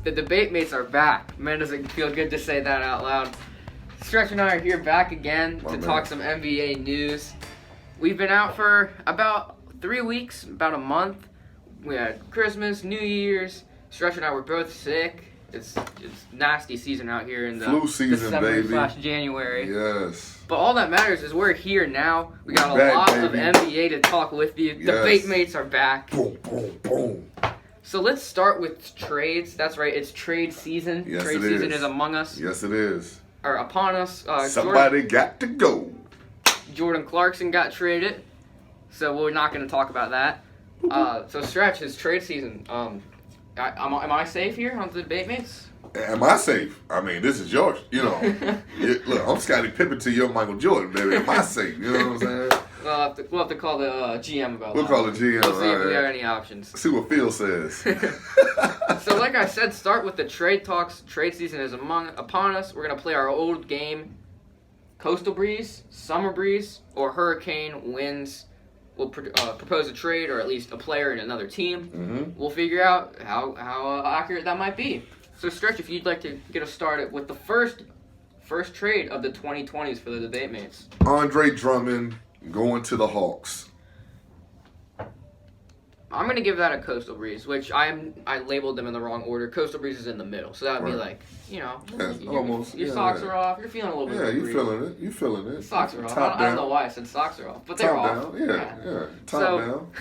The debate mates are back. Man, does it feel good to say that out loud. Stretch and I are here back again to talk some NBA news. We've been out for about 3 weeks, about a month. We had Christmas, New Year's. Stretch and I were both sick. It's nasty season out here in the flu season, December/January. Yes. But all that matters is we're here now. We got a lot of NBA to talk with you. Yes. Debate mates are back. Boom, boom, boom. So let's start with trades. That's right, it's trade season. Yes, trade season is among us. Yes, it is. Or upon us. Somebody got to go. Jordan Clarkson got traded, so we're not going to talk about that. So Stretch, his trade season. Am I safe here on the debate mates? Am I safe? I mean, this is yours. You know, look, I'm Scottie Pippen to your Michael Jordan, baby. Am I safe? You know what I'm saying? We'll have to call the GM about that. We'll call the GM. We'll see if we have any options. See what Phil says. So like I said, start with the trade talks. Trade season is upon us. We're going to play our old game. Coastal Breeze, Summer Breeze, or Hurricane Winds. We'll propose a trade or at least a player in another team. Mm-hmm. We'll figure out how accurate that might be. So Stretch, if you'd like to get us started with the first trade of the 2020s for the debate mates. Andre Drummond going to the Hawks. I'm going to give that a Coastal Breeze, which I labeled them in the wrong order. Coastal Breeze is in the middle. So that would be like, your socks are off. You're feeling a little bit of breeze. You feeling it. Socks are off. I don't know why I said socks are off, but they're off. Yeah. Top down.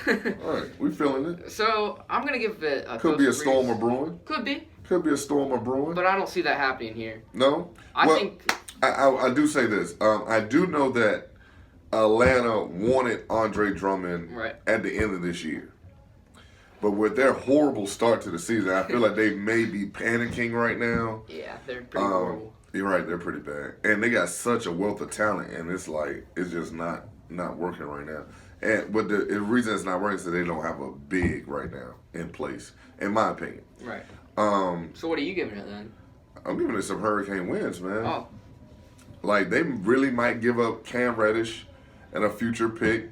All right, we feeling it. So I'm going to give it a Could be a storm or brewing. Could be. Could be a storm or brewing. But I don't see that happening here. No? I think... I do say this. I do know that Atlanta wanted Andre Drummond at the end of this year. But with their horrible start to the season, I feel like they may be panicking right now. Yeah, they're pretty horrible. You're right, they're pretty bad. And they got such a wealth of talent, and it's just not working right now. But the reason it's not working is that they don't have a big right now in place, in my opinion. Right. So what are you giving it then? I'm giving it some Hurricane Winds, man. Oh. Like, they really might give up Cam Reddish and a future pick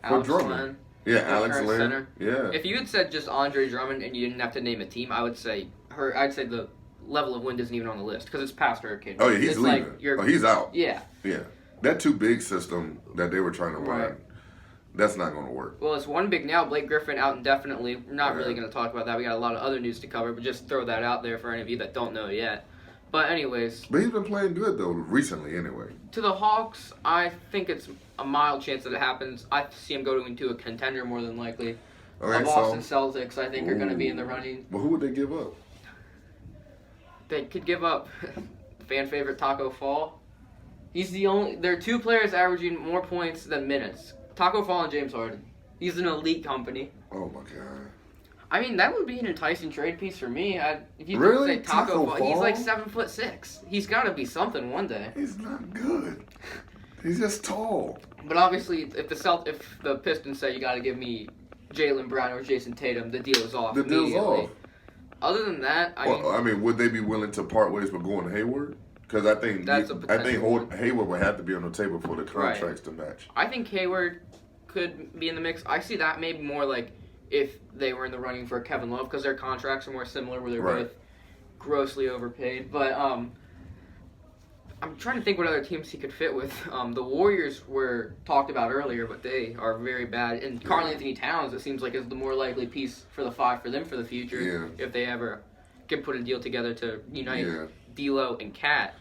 for Drummond. Yeah, Alex Len. Center. Yeah. If you had said just Andre Drummond and you didn't have to name a team, I'd say the level of win isn't even on the list because it's past Hurricane. Oh yeah, he's leaving. He's out. Yeah. Yeah. That too big system that they were trying to run, that's not going to work. Well, it's one big now. Blake Griffin out indefinitely. We're not really going to talk about that. We got a lot of other news to cover, but just throw that out there for any of you that don't know yet. But anyways. But he's been playing good though recently anyway. To the Hawks, I think it's a mild chance that it happens. I see him going into a contender more than likely. Okay, the Boston Celtics, I think, are going to be in the running. Well, who would they give up? They could give up fan favorite Taco Fall. There are two players averaging more points than minutes. Taco Fall and James Harden. He's an elite company. Oh my God. I mean, that would be an enticing trade piece for me. If you really? Say Taco Fall, he's like 7'6". He's got to be something one day. He's not good. He's just tall. But obviously, if the Pistons say you got to give me Jaylen Brown or Jason Tatum, the deal is off. The deal's off. Other than that, I mean, would they be willing to part ways with going to Hayward? Because I think Hayward would have to be on the table for the contracts to match. I think Hayward could be in the mix. I see that maybe more like if they were in the running for Kevin Love because their contracts are more similar where they're both grossly overpaid. But I'm trying to think what other teams he could fit with. The Warriors were talked about earlier, but they are very bad. And Karl-Anthony Towns, it seems like, is the more likely piece for the five for them for the future if they ever can put a deal together to unite D'Lo and Cat.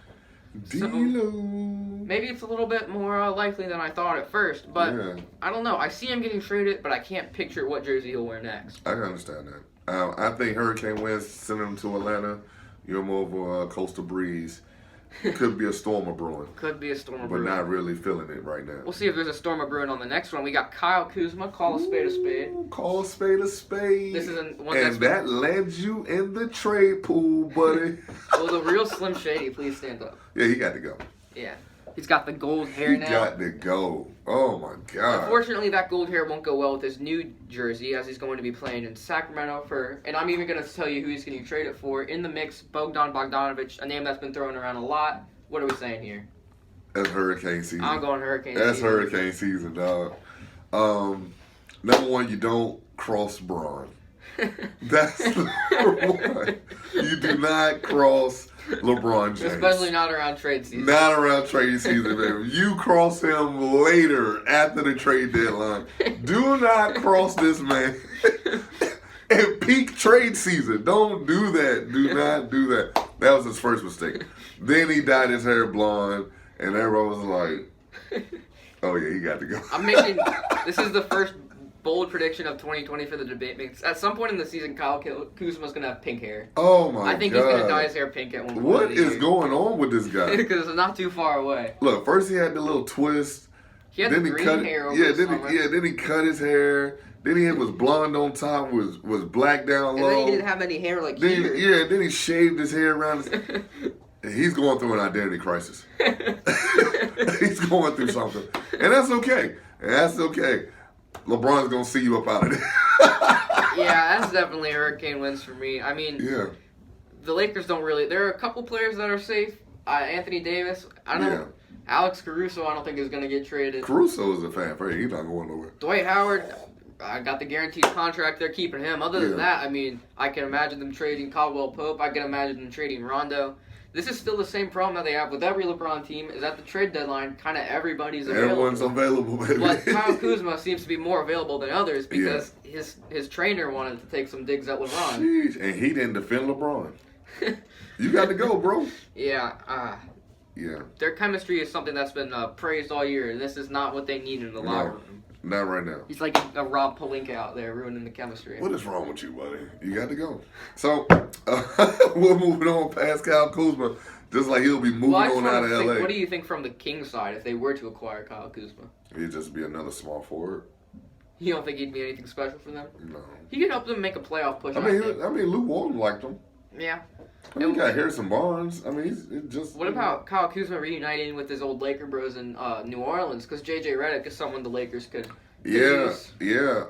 So maybe it's a little bit more likely than I thought at first, but I don't know. I see him getting traded, but I can't picture what jersey he'll wear next. I can understand that. I think Hurricane Winds sending him to Atlanta. You're more of a Coastal Breeze. Could be a storm of brewing. Could be a storm of brewing. But not really feeling it right now. We'll see if there's a storm of brewing on the next one. We got Kyle Kuzma. Call a spade a spade. Call a spade a spade. This is one and that lands you in the trade pool, buddy. Well, the real Slim Shady, please stand up. Yeah, he got to go. Yeah. He's got the gold hair now. He got to go. Oh, my God. Unfortunately, that gold hair won't go well with his new jersey as he's going to be playing in Sacramento and I'm even going to tell you who he's getting traded for. In the mix, Bogdan Bogdanovic, a name that's been thrown around a lot. What are we saying here? That's hurricane season. I'm going hurricane season. That's hurricane season, dog. Number one, you don't cross Braun. That's number one. You do not cross LeBron James. Especially not around trade season. Not around trade season, man. You cross him later after the trade deadline. Do not cross this man. And peak trade season. Don't do that. Do not do that. That was his first mistake. Then he dyed his hair blonde, and everyone was like, oh, yeah, he got to go. This is the first bold prediction of 2020 for the debate mix. At some point in the season, Kyle Kuzma's going to have pink hair. Oh, my God. I think he's going to dye his hair pink at one point. What is going on with this guy? Because it's not too far away. Look, first he had the little twist. He had the green hair over the summer. Then he cut his hair. Then he was blonde on top, was black down low. And then he didn't have any hair like here. Yeah, then he shaved his hair around his... He's going through an identity crisis. He's going through something. And that's okay. LeBron's going to see you up out of there. Yeah, that's definitely hurricane wins for me. I mean, yeah. The Lakers don't really... There are a couple players that are safe. Anthony Davis. I don't know. Alex Caruso, I don't think is going to get traded. Caruso is a fan favorite. He's not going nowhere. Dwight Howard... I got the guaranteed contract. They're keeping him. Other than that, I mean, I can imagine them trading Caldwell Pope. I can imagine them trading Rondo. This is still the same problem that they have with every LeBron team. Is at the trade deadline, kind of everybody's available. Everyone's available, baby. But Kyle Kuzma seems to be more available than others because his trainer wanted to take some digs at LeBron. Jeez, and he didn't defend LeBron. You got to go, bro. Yeah. Their chemistry is something that's been praised all year, and this is not what they need in the locker room. Not right now. He's like a Rob Pelinka out there ruining the chemistry. What is wrong with you, buddy? You got to go. So, we're moving on past Kyle Kuzma, just like he'll be moving on out of L.A. What do you think from the Kings side if they were to acquire Kyle Kuzma? He'd just be another small forward. You don't think he'd be anything special for them? No. He could help them make a playoff push. I mean, Luke Walton liked him. Yeah. He got Harrison Barnes. I mean, he's just... What about Kyle Kuzma reuniting with his old Laker bros in New Orleans? Because J.J. Redick is someone the Lakers could use. Yeah.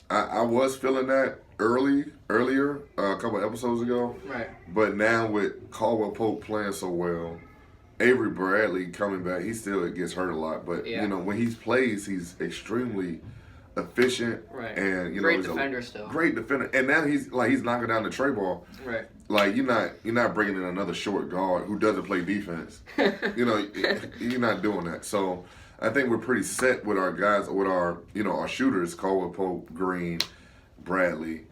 I was feeling that earlier, a couple episodes ago. Right. But now with Caldwell Pope playing so well, Avery Bradley coming back, he still gets hurt a lot. But, you know, when he plays, he's extremely efficient. Right. And, you great know, defender still. Great defender. And now he's knocking down the tray ball. Right. Like, you're not bringing in another short guard who doesn't play defense. You know, you're not doing that. So I think we're pretty set with our guys, with our shooters, Caldwell Pope, Green, Bradley,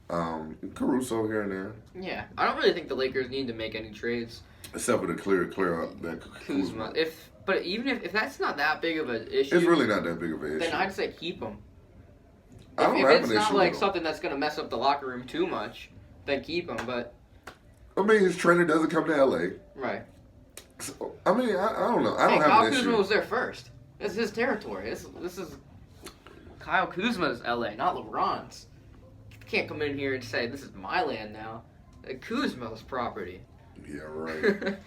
Caruso here and there. Yeah. I don't really think the Lakers need to make any trades. Except for the clear up that Kuzma. But even if that's not that big of an issue. It's really not that big of an issue. Then I'd say keep him. If it's not like something that's going to mess up the locker room too much, then keep him. But I mean, his trainer doesn't come to L.A. Right. So, I mean, I don't know. I don't have Kyle an issue. Kuzma was there first. It's his territory. This is Kyle Kuzma's L.A., not LeBron's. You can't come in here and say, this is my land now. Kuzma's property. Yeah, right.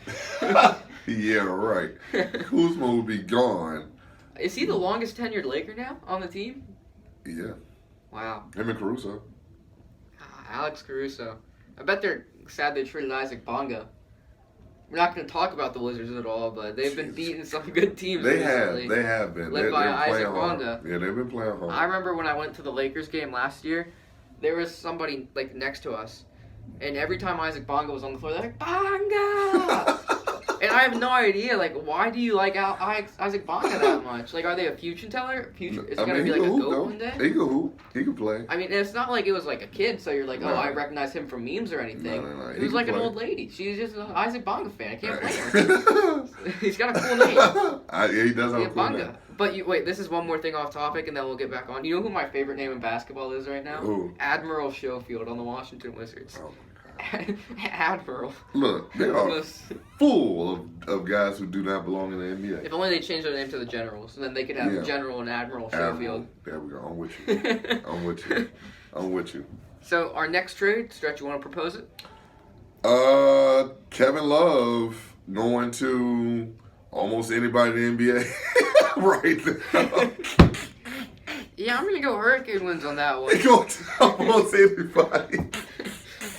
Yeah, right. Kuzma will be gone. Is he the longest tenured Laker now on the team? Yeah. Wow. Him and Caruso. Alex Caruso. I bet they're sad they traded Isaac Bonga. We're not going to talk about the Wizards at all, but they've been beating some good teams recently. They have been. Led by Isaac Bonga. Yeah, they've been playing hard. I remember when I went to the Lakers game last year, there was somebody like next to us, and every time Isaac Bonga was on the floor, they're like, Bonga! And I have no idea, like, why do you like Isaac Bonga that much? Like, are they a fortune teller? Is it going to be like a goat one day? He can hoop. He can play. I mean, it's not like it was like a kid, so you're like, I recognize him from memes or anything. No. It was like an old lady. She's just an Isaac Bonga fan. I can't blame her. He's got a cool name. Yeah, he does have a cool name. But wait, this is one more thing off topic, and then we'll get back on. You know who my favorite name in basketball is right now? Who? Admiral Schofield on the Washington Wizards. Oh. Admiral. Look, they are full of guys who do not belong in the NBA. If only they changed their name to the Generals, and then they could have General and Admiral Schofield. There we go. I'm with you. I'm with you. So our next trade, Stretch, you want to propose it? Kevin Love going to almost anybody in the NBA right now. Yeah, I'm gonna go Hurricane wins on that one. He going to almost anybody.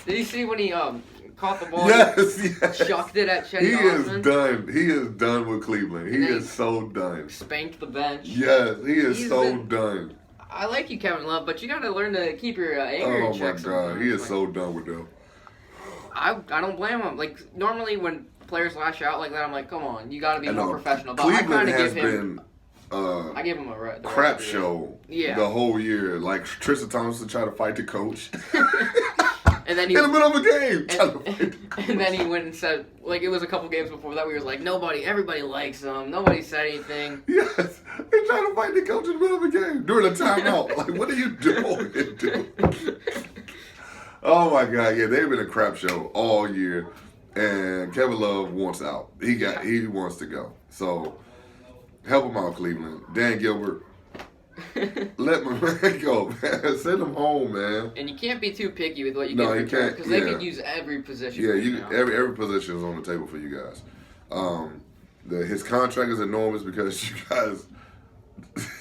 Did you see when he caught the ball? Yes. Chucked it at Chetty Osman? Is done. He is done with Cleveland. He is so done. Spanked the bench. Yes, he is so done. I like you, Kevin Love, but you got to learn to keep your anger in check. Oh my God, he is so done with them. I don't blame him. Like normally when players lash out like that, I'm like, come on, you got to be more professional. But Cleveland has been. I give him a crap show. The whole year. Like Tristan Thompson tried to fight the coach. And then in the middle of a game. And then he went and said, like, it was a couple games before that, where he was like, everybody likes him. Nobody said anything. Yes. He tried to fight the coach in the middle of a game during a timeout. Like, what are you doing, dude? Oh, my God. Yeah, they've been a crap show all year. And Kevin Love wants out. He wants to go. So, help him out, Cleveland. Dan Gilbert. Let my man go, man. Send him home, man. And you can't be too picky with what you get in return because they could use every position. Yeah, every position is on the table for you guys. His contract is enormous because you guys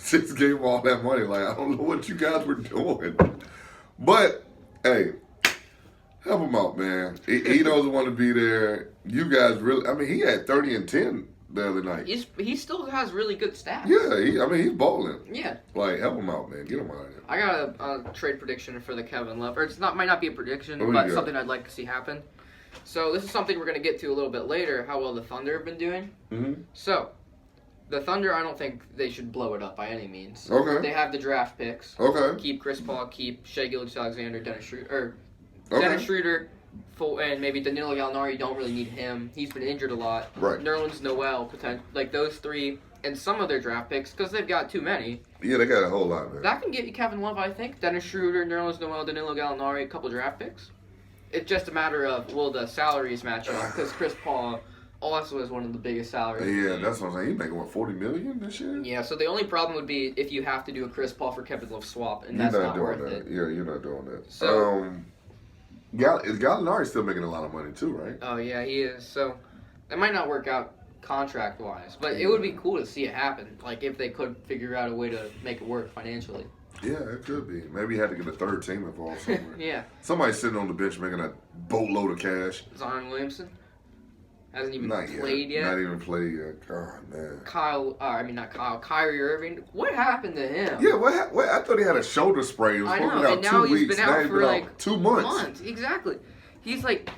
just gave him all that money. Like, I don't know what you guys were doing, but hey, help him out, man. He doesn't want to be there. You guys really. I mean, he had 30 and 10. The other night. He still has really good stats. Yeah, he's balling. Yeah. Like, help him out, man. Get him out of there. I got a trade prediction for the Kevin Love. Or might not be a prediction, but something I'd like to see happen. So this is something we're going to get to a little bit later, how well the Thunder have been doing. Mm-hmm. So, the Thunder, I don't think they should blow it up by any means. Okay. They have the draft picks. Okay. Keep Chris Paul, keep Shai Gilgeous-Alexander, Dennis Schroeder. Okay. Dennis Schroeder. And maybe Danilo Gallinari, you don't really need him. He's been injured a lot. Right. Nerlens Noel, like those three, and some of their draft picks, because they've got too many. Yeah, they got a whole lot, man. That can get you Kevin Love, I think. Dennis Schroeder, Nerlens Noel, Danilo Gallinari, a couple draft picks. It's just a matter of, will the salaries match up? Because Chris Paul also has one of the biggest salaries. Yeah, that's what I'm saying. He's making, what, $40 million this year? Yeah, so the only problem would be if you have to do a Chris Paul for Kevin Love swap, and that's not worth it. Yeah, you're not doing that. So... Is Gallinari still making a lot of money too, right? Oh yeah, he is. So it might not work out contract wise, but it would be cool to see it happen. Like if they could figure out a way to make it work financially. Yeah, it could be. Maybe you had to get a third team involved somewhere. Yeah. Somebody's sitting on the bench making a boatload of cash. Zion Williamson hasn't even played yet. Not even played yet. God, man. Kyrie Irving. What happened to him? Yeah, what? I thought he had a shoulder sprain. He was I know, out and now 2 he's weeks. been out for like 2 months. Exactly. He's like,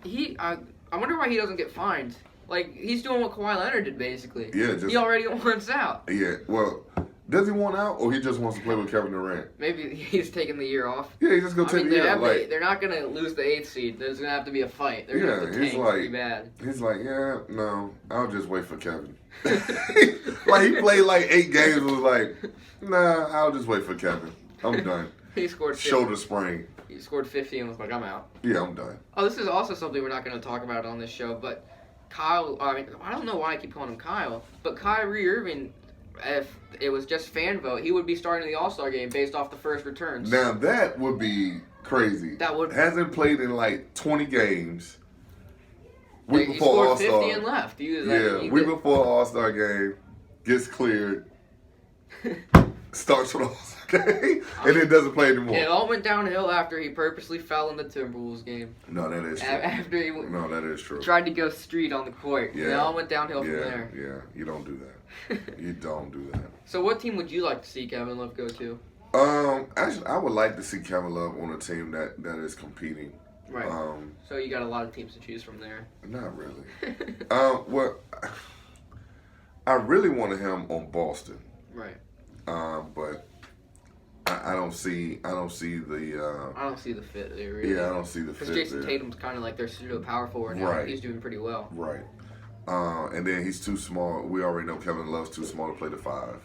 I wonder why he doesn't get fined. Like he's doing what Kawhi Leonard did basically. Yeah, he already wants out. Yeah, well. Does he want out, or he just wants to play with Kevin Durant? Maybe he's taking the year off. Yeah, he's just gonna take the year off. They're not gonna lose the 8th seed. There's gonna have to be a fight. They're gonna have to tank pretty bad. He's like, yeah, no, I'll just wait for Kevin. Like he played like 8 games and was like, nah, I'll just wait for Kevin. I'm done. He scored 50. Shoulder sprain. He scored 50 and was like, I'm out. Yeah, I'm done. Oh, this is also something we're not going to talk about on this show, but Kyle, I don't know why I keep calling him Kyle, but Kyrie Irving, if it was just fan vote, he would be starting the All-Star game based off the first returns. Now, that would be crazy. Hasn't played in like 20 games. Week before All-Star. He scored 50 and left. Week before All-Star game, gets cleared, starts for the All-Star game, and then doesn't play anymore. It all went downhill after he purposely fell in the Timberwolves game. No, that is true. That is true. Tried to go street on the court. Yeah. It all went downhill from there. Yeah, you don't do that. You don't do that. So what team would you like to see Kevin Love go to? Actually, I would like to see Kevin Love on a team that is competing. Right. So you got a lot of teams to choose from there. Not really. Well, I really wanted him on Boston. Right. But I don't see the. I don't see the fit there. Really. Yeah, I don't see the fit. Because Jason Tatum's kind of like their pseudo power forward now. Right. He's doing pretty well. Right. And then he's too small. We already know Kevin Love's too small to play the 5.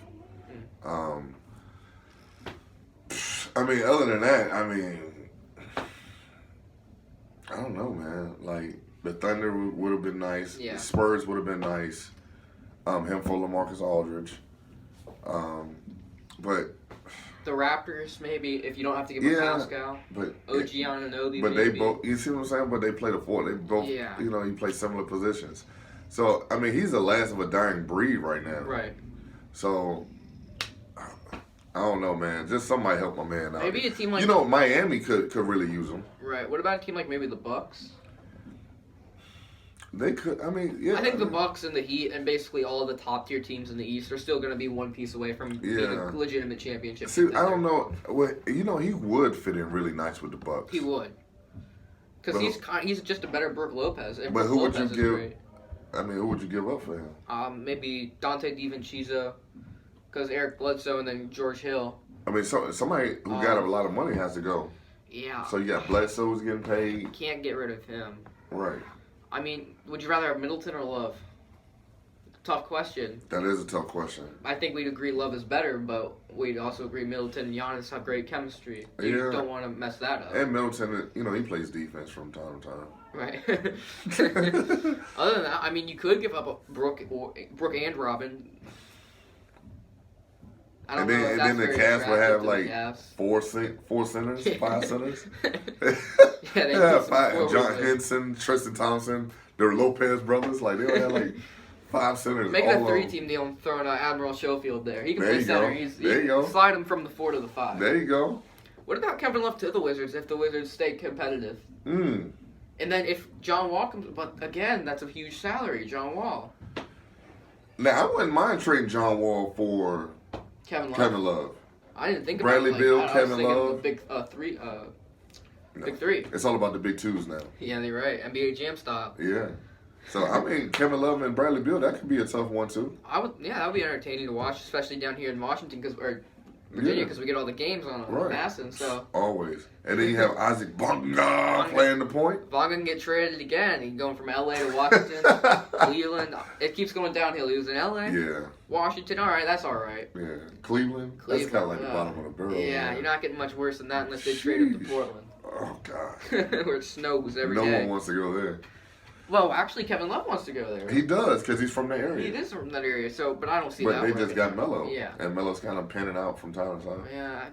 Other than that, I don't know, man. Like, the Thunder would have been nice. Yeah. The Spurs would have been nice. Him for LaMarcus Aldridge. But the Raptors, maybe, if you don't have to give him Pascal. But OG Anunoby, But maybe. they both, you see what I'm saying? But they play the 4. They both, you play similar positions. So, he's the last of a dying breed right now. Right. So, I don't know, man. Just somebody help my man out. Maybe a team like... Miami could really use him. Right. What about a team like maybe the Bucks? They could. I mean, yeah. I think the Bucks and the Heat and basically all of the top tier teams in the East are still going to be one piece away from being a legitimate championship. See, I don't know. Well, he would fit in really nice with the Bucks. He would, because he's just a better Brook Lopez. And but Brook who Lopez would you give? Great. I mean, who would you give up for him? Maybe Dante DiVincenzo, because Eric Bledsoe and then George Hill. I mean, somebody who got a lot of money has to go. Yeah. So you got Bledsoe who's getting paid. You can't get rid of him. Right. I mean, would you rather have Middleton or Love? Tough question. That is a tough question. I think we'd agree Love is better, but we'd also agree Middleton and Giannis have great chemistry. You don't want to mess that up. And Middleton, he plays defense from time to time. Right. Other than that, I mean, you could give up Brooke and Robin. And then the Cavs would have like four centers, 5 centers. Yeah, 5. John Henson, Tristan Thompson, the Lopez brothers. Like they would have like 5 centers. Make it a 3-team deal and throwing Admiral Schofield there. He can play center. There you go. Slide him from the 4 to the 5. There you go. What about Kevin Love to the Wizards if the Wizards stay competitive? And then if John Wall comes, but again, that's a huge salary, John Wall. Now I wouldn't mind trading John Wall for Kevin Love. I didn't think Bradley about it Beal, like Kevin Love. The big three. Big 3. It's all about the big 2s now. Yeah, you're right. NBA Jam style. Yeah. So I mean, Kevin Love and Bradley Beal, that could be a tough one too. That would be entertaining to watch, especially down here in Washington or Virginia, because we get all the games on Madison. So always. And then you have Isaac Bonga playing the point. Bonga can get traded again. He's going from LA to Washington, Cleveland. It keeps going downhill. He was in LA. Yeah. Washington. All right, that's all right. Yeah. Cleveland. That's kind of like the bottom of the barrel. Yeah, you're not getting much worse than that unless they trade him to Portland. Oh God. Where it snows every day. No one wants to go there. Well, actually, Kevin Love wants to go there. He does, because he's from that area. He is from that area, but I don't see that. But they just got Melo. Yeah. And Melo's kind of panning out from time to time. Yeah.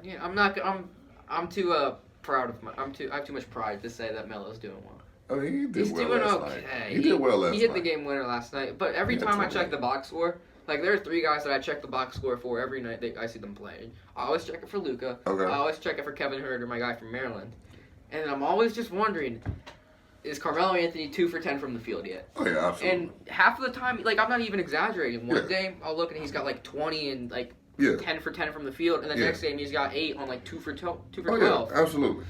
I'm too proud of I have too much pride to say that Melo's doing well. I mean, He's doing okay. Night. He did well last night. He hit the game winner last night. But every time I check the box score, like there are 3 guys that I check the box score for every night I see them playing. I always check it for Luka. Okay. I always check it for Kevin Huerter, my guy from Maryland. And I'm always just wondering, is Carmelo Anthony 2 for 10 from the field yet? Oh, yeah, absolutely. And half of the time, like, I'm not even exaggerating. One game, I'll look and he's got, like, 20 and, like, 10 for 10 from the field. And the next game, he's got 8 on, like, 2 for 12. Yeah, absolutely.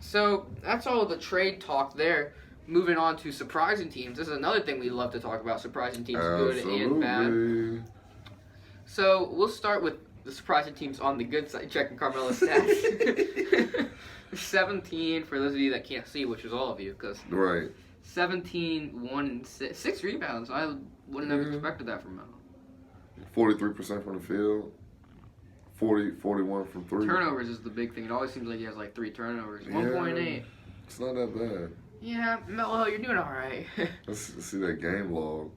So, that's all the trade talk there. Moving on to surprising teams. This is another thing we love to talk about, surprising teams, good and bad. So, we'll start with the surprising teams on the good side, checking Carmelo's stats. 17 for those of you that can't see, which is all of you, because 17, 1, and 6 rebounds. I wouldn't have expected that from Melo. 43% from the field, 41 from 3. Turnovers is the big thing. It always seems like he has like 3 turnovers. 1.8. It's not that bad. Yeah, Melo, you're doing all right. Let's see that game log.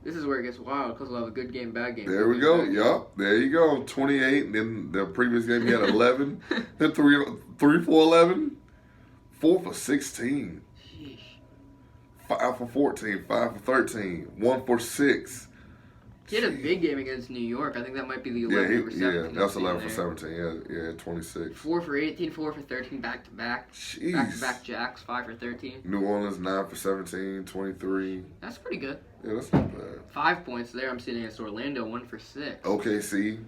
This is where it gets wild because we'll have a good game, bad game. There we go. Yup. There you go. 28. And then the previous game, he had 11. Then 3 for 11. 4 for 16. Sheesh. 5 for 14. 5 for 13. 1 for 6. He had a big game against New York. I think that might be the 11 for 17. Yeah, that's 11 for 17. Yeah, 26. 4 for 18, 4 for 13, back-to-back. Jeez. Back-to-back jacks, 5 for 13. New Orleans, 9 for 17, 23. That's pretty good. Yeah, that's not bad. 5 points there. I'm sitting against Orlando, 1 for 6. OKC,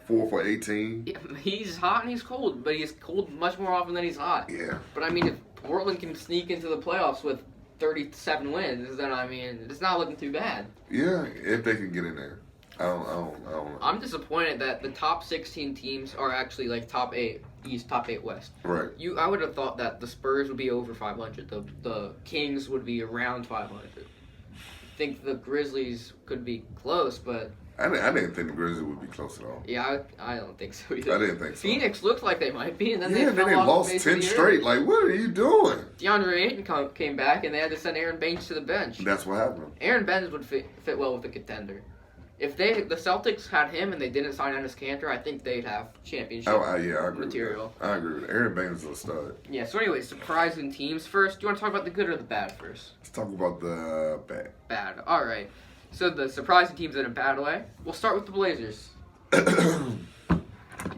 4 for 18. Yeah, he's hot and he's cold, but he's cold much more often than he's hot. Yeah. But, I mean, if Portland can sneak into the playoffs with 37 wins, then, I mean, it's not looking too bad. Yeah, if they can get in there. I don't know. I'm disappointed that the top 16 teams are actually like top 8 East, top 8 West. Right. I would have thought that the Spurs would be over 500. The Kings would be around 500. I think the Grizzlies could be close, but I didn't think the Grizzlies would be close at all. Yeah, I don't think so either. I didn't think so. Phoenix looked like they might be, and then they lost 10 straight. Like, what are you doing? DeAndre Ayton came back, and they had to send Aaron Baines to the bench. That's what happened. Aaron Baines would fit well with a contender. If the Celtics had him and they didn't sign Enes Kanter, I think they'd have championship I agree material. I agree with that. Aaron Baines is a stud. Yeah, so anyway, surprising teams first. Do you want to talk about the good or the bad first? Let's talk about the bad. Bad. All right. So the surprising teams in a bad way. We'll start with the Blazers.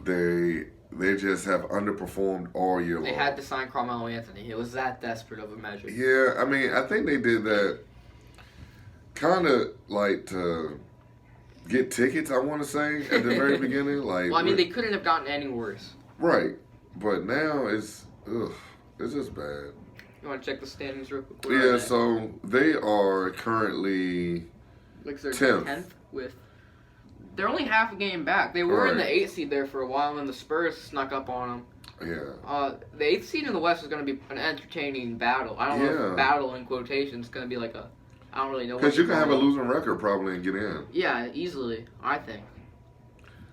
They they just have underperformed all year long. They had to sign Carmelo Anthony. It was that desperate of a measure. Yeah, I mean, I think they did that kind of like to get tickets, I want to say, at the very beginning. Like, well, I mean, they couldn't have gotten any worse. Right. But now it's just bad. You want to check the standings real quick? Yeah, so they are currently like they're 10th. 10th with. They're only half a game back. They were in the 8th seed there for a while, and the Spurs snuck up on them. Yeah. The 8th seed in the West is going to be an entertaining battle. I don't know if battle in quotations is going to be like a. I don't really know. Because you can have a losing record probably and get in. Yeah, easily. I think.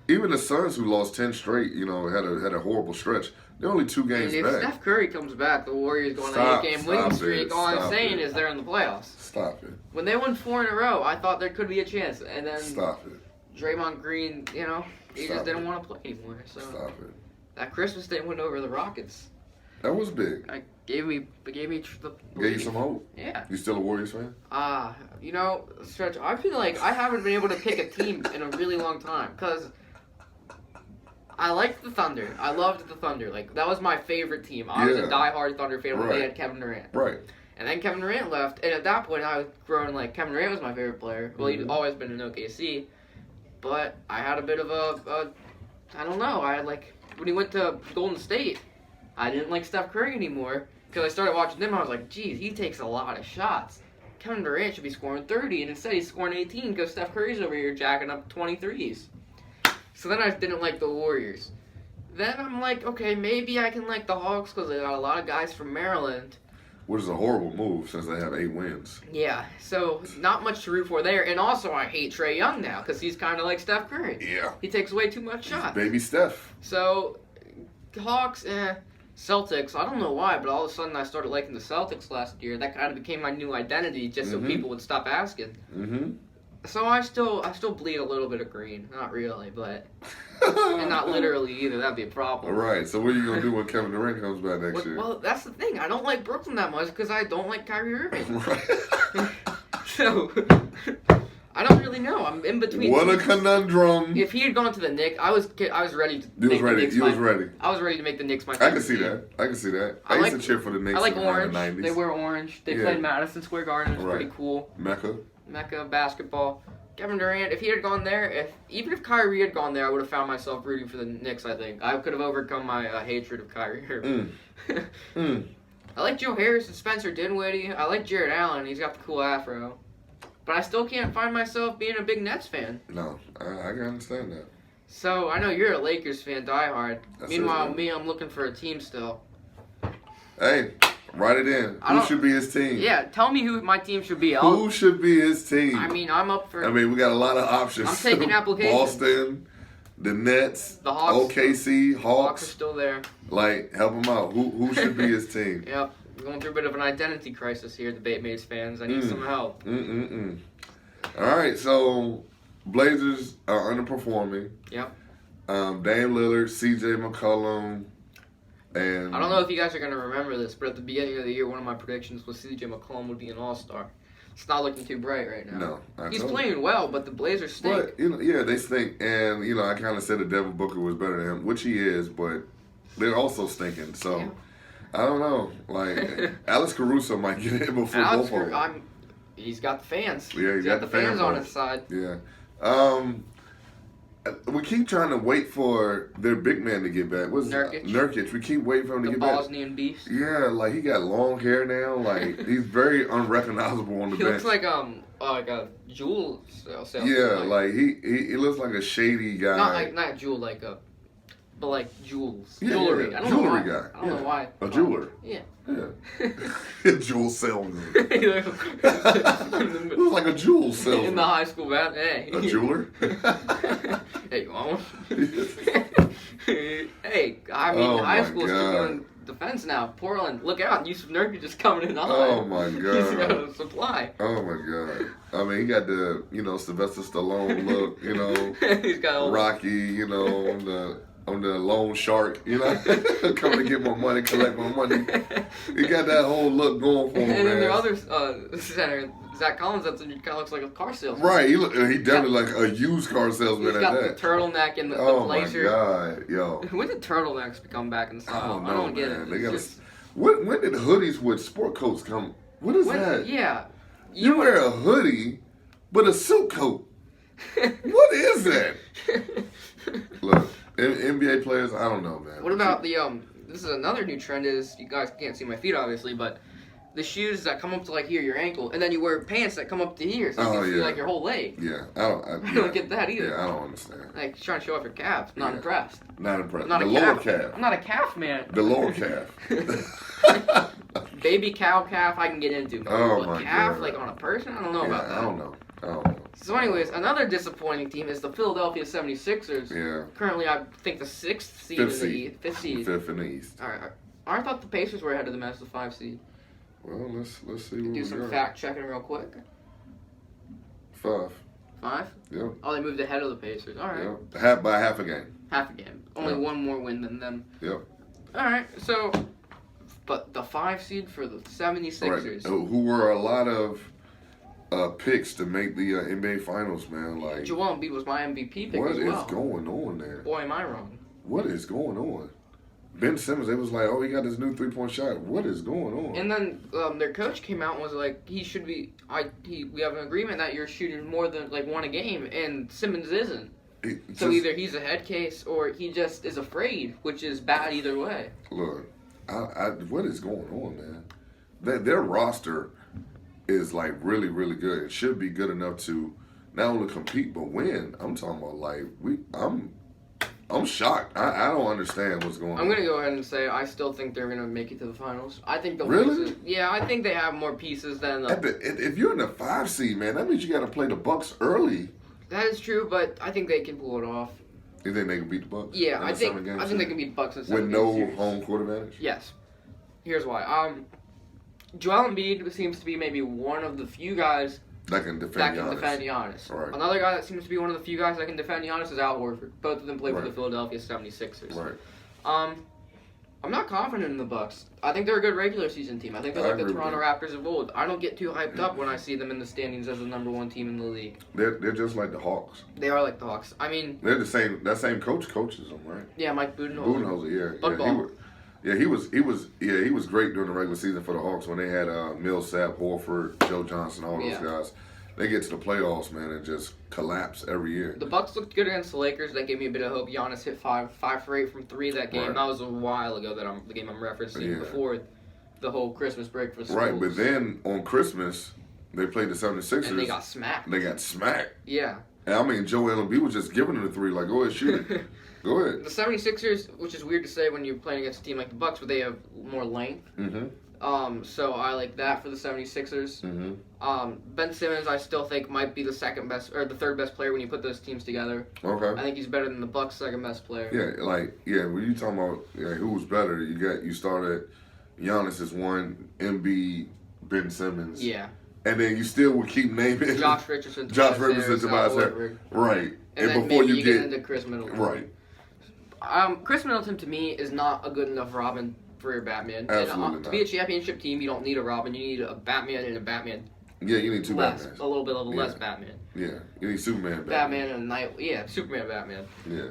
Even the Suns, who lost 10 straight, had a horrible stretch. They're only 2 games back. If Steph Curry comes back, the Warriors go on an 8-game winning streak. All I'm saying is they're in the playoffs. Stop it. When they won 4 in a row, I thought there could be a chance, and then stop it. Draymond Green, he just didn't want to play anymore. So stop it. That Christmas they went over the Rockets. That was big. Gave me Gave you some hope. Yeah. You still a Warriors fan? Stretch. I feel like I haven't been able to pick a team in a really long time because I liked the Thunder. I loved the Thunder. Like that was my favorite team. I was a diehard Thunder fan when they had Kevin Durant. Right. And then Kevin Durant left, and at that point I was growing like Kevin Durant was my favorite player. Well, he'd always been in OKC, but I had a bit of I don't know. I had like when he went to Golden State, I didn't like Steph Curry anymore because I started watching them. I was like, geez, he takes a lot of shots. Kevin Durant should be scoring 30, and instead he's scoring 18 because Steph Curry's over here jacking up 23s. So then I didn't like the Warriors. Then I'm like, okay, maybe I can like the Hawks because they got a lot of guys from Maryland. Which is a horrible move since they have 8 wins. Yeah, so not much to root for there. And also I hate Trae Young now because he's kind of like Steph Curry. Yeah. He takes way too much shots. Baby Steph. So, Hawks, Celtics, I don't know why, but all of a sudden I started liking the Celtics last year. That kind of became my new identity just so people would stop asking. Mm-hmm. So I still bleed a little bit of green. Not really, but... and not literally either. That'd be a problem. All right. So what are you going to do when Kevin Durant comes back next year? Well, that's the thing. I don't like Brooklyn that much because I don't like Kyrie Irving. Right. So... I don't really know. I'm in between. What a conundrum. If he had gone to the Knicks, I was ready to make the Knicks. You was ready. I was ready to make the Knicks my team. I can see that. I used to cheer for the Knicks. I like in orange. The 90s. They wear orange. They played Madison Square Garden. It was pretty cool. Mecca basketball. Kevin Durant, if he had gone there, even if Kyrie had gone there, I would have found myself rooting for the Knicks, I think. I could have overcome my hatred of Kyrie Irving. I like Joe Harris and Spencer Dinwiddie. I like Jared Allen. He's got the cool afro. But I still can't find myself being a big Nets fan. No, I can understand that. So, I know you're a Lakers fan, diehard. Meanwhile, me, I'm looking for a team still. Hey, write it in. Who should be his team? Yeah, tell me who my team should be. Who should be his team? I mean, I'm up for... we got a lot of options. I'm taking applications. Boston, the Nets, the Hawks, OKC, Hawks are still there. Like, help him out. Who should be his team? Yep. We're going through a bit of an identity crisis here, the Baitmates fans. I need some help. All right, so Blazers are underperforming. Yep. Dame Lillard, C.J. McCollum, and... I don't know if you guys are going to remember this, but at the beginning of the year, one of my predictions was C.J. McCollum would be an all-star. It's not looking too bright right now. No. He's playing well, but the Blazers stink. But, they stink. And, I kind of said that Devin Booker was better than him, which he is, but they're also stinking, so... Yeah. I don't know. Like, Alex Caruso might get in before both of them. He's got the fans. Yeah, he's got the fans on his side. Yeah. We keep trying to wait for their big man to get back. What's Nurkic. We keep waiting for him to get back. The Bosnian beast. Yeah, like he got long hair now. Like he's very unrecognizable on the bench. He looks like a jewel salesman. Yeah, like he looks like a shady guy. Not jewel, but like jewels. Yeah, jewelry. Yeah. I don't jewelry know why. guy. I don't know why. A jeweler. Yeah. Yeah. Jewel salesman. Looks like a jewel salesman. In the high school band. Hey. A jeweler? Hey, you want one? Hey, high school's doing defense now. Portland, look out. Yusuf Nurkic just coming in hot. Oh, my God. He's got a supply. Oh, my God. He got the, Sylvester Stallone look, He's got Rocky, the I'm the loan shark, you know, coming to get my money, collect my money. He got that whole look going for him. And then their other center, Zach Collins, that kind of looks like a car salesman. Right, he definitely like a used car salesman. He's got the turtleneck and the blazer. Oh my god, yo! When did turtlenecks come back in style? I don't get it. They when did hoodies with sport coats come? What is that? Yeah, you wear a hoodie, but a suit coat. What is that? Look, NBA players, I don't know, man. What about the this is another new trend is, you guys can't see my feet obviously, but the shoes that come up to like here, your ankle, and then you wear pants that come up to here, so you can see like your whole leg. Yeah, I don't get that either. Yeah, I don't understand. Like trying to show off your calves. Not impressed. Not impressed. Not the lower calf. I'm not a calf man. The lower calf. Baby cow calf I can get into. Oh but my calf God. like on a person? I don't know about that. I don't know. So anyways, another disappointing team is the Philadelphia 76ers. Yeah. Currently, I think the fifth seed. Fifth in the East. All right. I thought the Pacers were ahead of them as the 5 seed. Well, let's see. Do some fact checking real quick. 5. 5? Yep. Oh, they moved ahead of the Pacers. All right. Yep. By half a game. Half a game. Only one more win than them. Yep. All right. So, but the 5 seed for the 76ers. Right. Who were a lot of picks to make the NBA Finals, man. Like Joel Embiid was my MVP pick what as well. is going on there? Boy, am I wrong. What is going on? Ben Simmons, it was like, oh, he got this new 3-point shot. What is going on? And then their coach came out and was like, he should be. We have an agreement that you're shooting more than like 1 a game, and Simmons isn't. So either he's a head case or he just is afraid, which is bad either way. Look, what is going on, man? Their roster is like really, really good. It should be good enough to not only compete but win. I'm talking about like I'm shocked. I don't understand what's going on. I'm gonna go ahead and say I still think they're gonna make it to the finals. I think really. Yeah, I think they have more pieces than. If you're in the 5 seed, man, that means you got to play the Bucks early. That is true, but I think they can pull it off. You think they can beat the Bucks? Yeah, I think they can beat the Bucks in 7 with no series. home court advantage. Yes. Here's why. Joel Embiid seems to be maybe one of the few guys that can defend Giannis. Right. Another guy that seems to be one of the few guys that can defend Giannis is Al Horford. Both of them play for the Philadelphia 76ers. Right. I'm not confident in the Bucks. I think they're a good regular season team. I think they're like the Toronto Raptors of old. I don't get too hyped up when I see them in the standings as the number 1 team in the league. They're just like the Hawks. They are like the Hawks. I mean, they're the same. That same coach coaches them, right? Yeah, Mike Budenholzer. He was great during the regular season for the Hawks when they had Millsap, Horford, Joe Johnson, all those guys. They get to the playoffs, man, and just collapse every year. The Bucks looked good against the Lakers. That gave me a bit of hope. Giannis hit 5 for 8 from 3 that game. Right. That was a while ago. The game I'm referencing before the whole Christmas break for schools. Right, but then on Christmas they played the 76ers. And they got smacked. Yeah. And I mean, Joel Embiid was just giving them the 3, like, go ahead, shoot it. Go ahead. The 76ers, which is weird to say when you're playing against a team like the Bucks, but they have more length. Mm-hmm. So I like that for the 76ers. Mm-hmm. Ben Simmons, I still think might be the the third best player when you put those teams together. Okay. I think he's better than the Bucks' second best player. Yeah, when you talking about who's better, you started Giannis is 1, Embiid, Ben Simmons. Yeah. And then you still would keep naming Josh Richardson, Tobias Harris. Right. And then before maybe you get into Chris Middleton. Right. Chris Middleton to me is not a good enough Robin for your Batman. Absolutely and, to be a championship team, you don't need a Robin. You need a Batman and a Batman. Yeah, you need 2 Batmans. A little bit of a less Batman. Yeah, you need Superman Batman and Superman Batman. Yeah.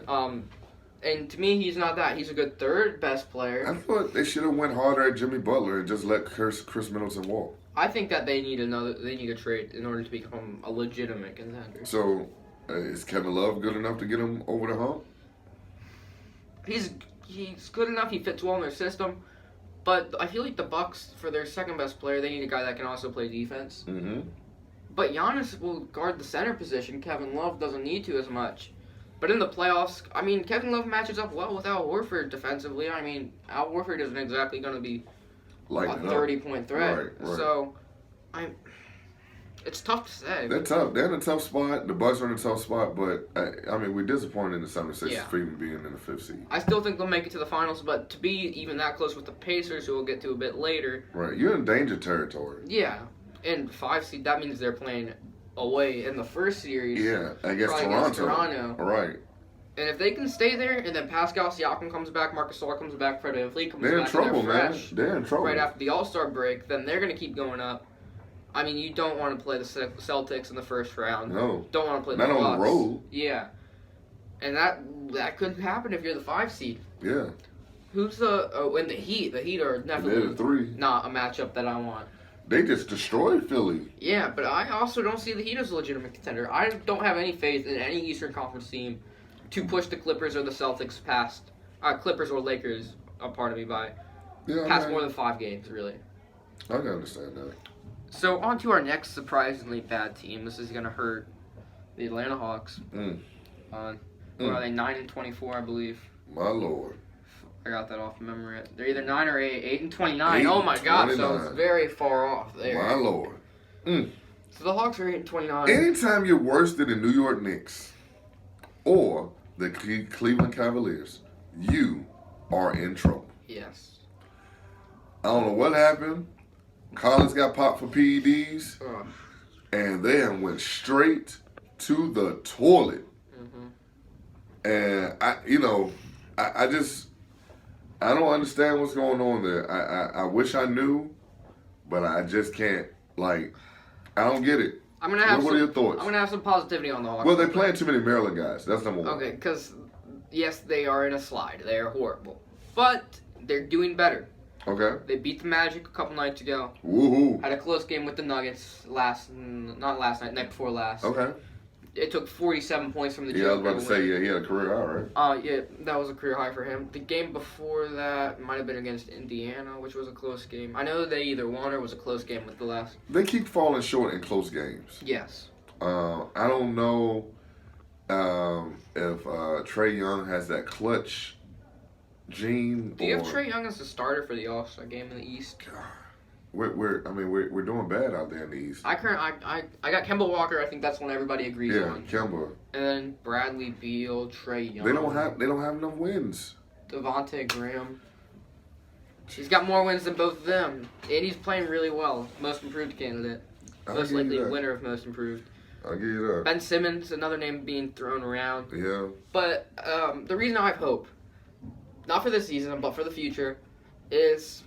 And to me, he's not that. He's a good third best player. I thought they should have went harder at Jimmy Butler and just let Chris Middleton walk. I think that they need a trade in order to become a legitimate contender. So, is Kevin Love good enough to get him over the hump? He's good enough. He fits well in their system. But I feel like the Bucks, for their second best player, they need a guy that can also play defense. Mm-hmm. But Giannis will guard the center position. Kevin Love doesn't need to as much. But in the playoffs, I mean, Kevin Love matches up well with Al Horford defensively. I mean, Al Horford isn't exactly going to be a 30-point threat. Right. So, it's tough to say. They're tough. They're in a tough spot. The Bucks are in a tough spot, but we're disappointed in the 76ers for even being in the 5th seed. I still think they'll make it to the finals, but to be even that close with the Pacers, who we'll get to a bit later. Right. You're in danger territory. Yeah. And 5 seed, that means they're playing away in the first series. Yeah, against Toronto. Right. And if they can stay there, and then Pascal Siakam comes back, Marcus Gasol comes back, Fred VanVleet comes they're back, in trouble, and they're fresh, They're in trouble right after the All-Star break, then they're going to keep going up. I mean, you don't want to play the Celtics in the first round. No. Don't want to play the Bucks. Not on the road. Yeah. And that could happen if you're the 5 seed. Yeah. Who's the in the Heat? The Heat are definitely they're the 3. Not a matchup that I want. They just destroyed Philly. Yeah, but I also don't see the Heat as a legitimate contender. I don't have any faith in any Eastern Conference team to push the Clippers or the Celtics past Clippers or Lakers. A part of me by past more than 5 games, really. I can understand that. So on to our next surprisingly bad team. This is gonna hurt the Atlanta Hawks. What are they? 9-24, I believe. My lord. I got that off memory. They're either 9 or 8. 8-29. Oh my god! 29. So it's very far off there. My lord. So the Hawks are 8-29. Anytime you're worse than the New York Knicks or the Cleveland Cavaliers, you are in trouble. Yes. I don't know what happened. Collins got popped for PEDs, and they went straight to the toilet. And I don't understand what's going on there. I wish I knew, but I just can't. Like, I don't get it. I'm gonna have what are your thoughts? I'm gonna have some positivity on the Hawks. Well, they're playing too many Maryland guys. That's number one. Okay, because yes, they are in a slide. They are horrible, but they're doing better. Okay. They beat the Magic a couple nights ago. Woohoo! Had a close game with the Nuggets not last night, night before last. Okay. It took 47 points from the Joker. Yeah, I was about to say, he had a career high, right? Yeah, that was a career high for him. The game before that might have been against Indiana, which was a close game. I know they either won or was a close game with the last. They keep falling short in close games. Yes. I don't know if Trae Young has that clutch gene. Do you have Trae Young as the starter for the All-Star game in the East? God. We're doing bad out there in the East. I got Kemba Walker. I think that's one everybody agrees on. Yeah, Kemba. And then Bradley Beal, Trae Young. They don't have enough wins. Devontae Graham. He's got more wins than both of them, and he's playing really well. Most improved candidate, most likely winner of most improved. I'll give you that. Ben Simmons, another name being thrown around. Yeah. But the reason I have hope, not for this season, but for the future, is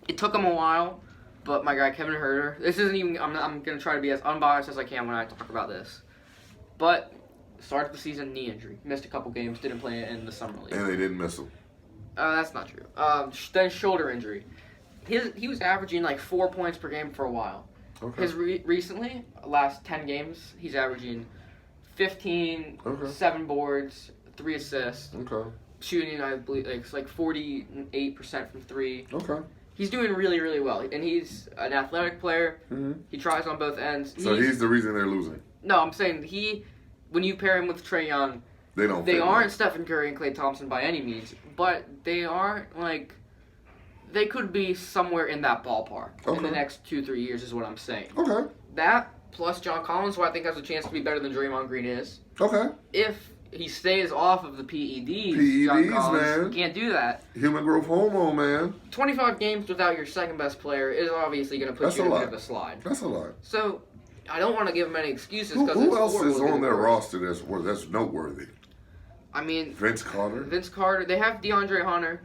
it took him a while, but my guy Kevin Huerter, this isn't even, I'm going to try to be as unbiased as I can when I talk about this. But started the season knee injury, missed a couple games, didn't play in the summer league. And they didn't miss him. That's not true. Then shoulder injury. He was averaging like 4 points per game for a while. Okay. His recently, last 10 games, he's averaging 15, 7 boards, 3 assists. Okay. Shooting, I believe, like 48% from 3. Okay. He's doing really, really well, and he's an athletic player. Mm-hmm. He tries on both ends. So he's the reason they're losing. No, I'm saying when you pair him with Trae Young, they aren't Stephen Curry and Klay Thompson by any means, but they aren't like they could be somewhere in that ballpark in the next 2-3 years. Is what I'm saying. Okay. That plus John Collins, who I think has a chance to be better than Draymond Green is. Okay. If he stays off of the PEDs, John Collins, man. Can't do that. Human growth hormone, man. 25 games without your second best player is obviously going to put you in a bit of a slide. That's a lot. So, I don't want to give him any excuses. Who else is on their roster that's noteworthy? I mean, Vince Carter. They have DeAndre Hunter,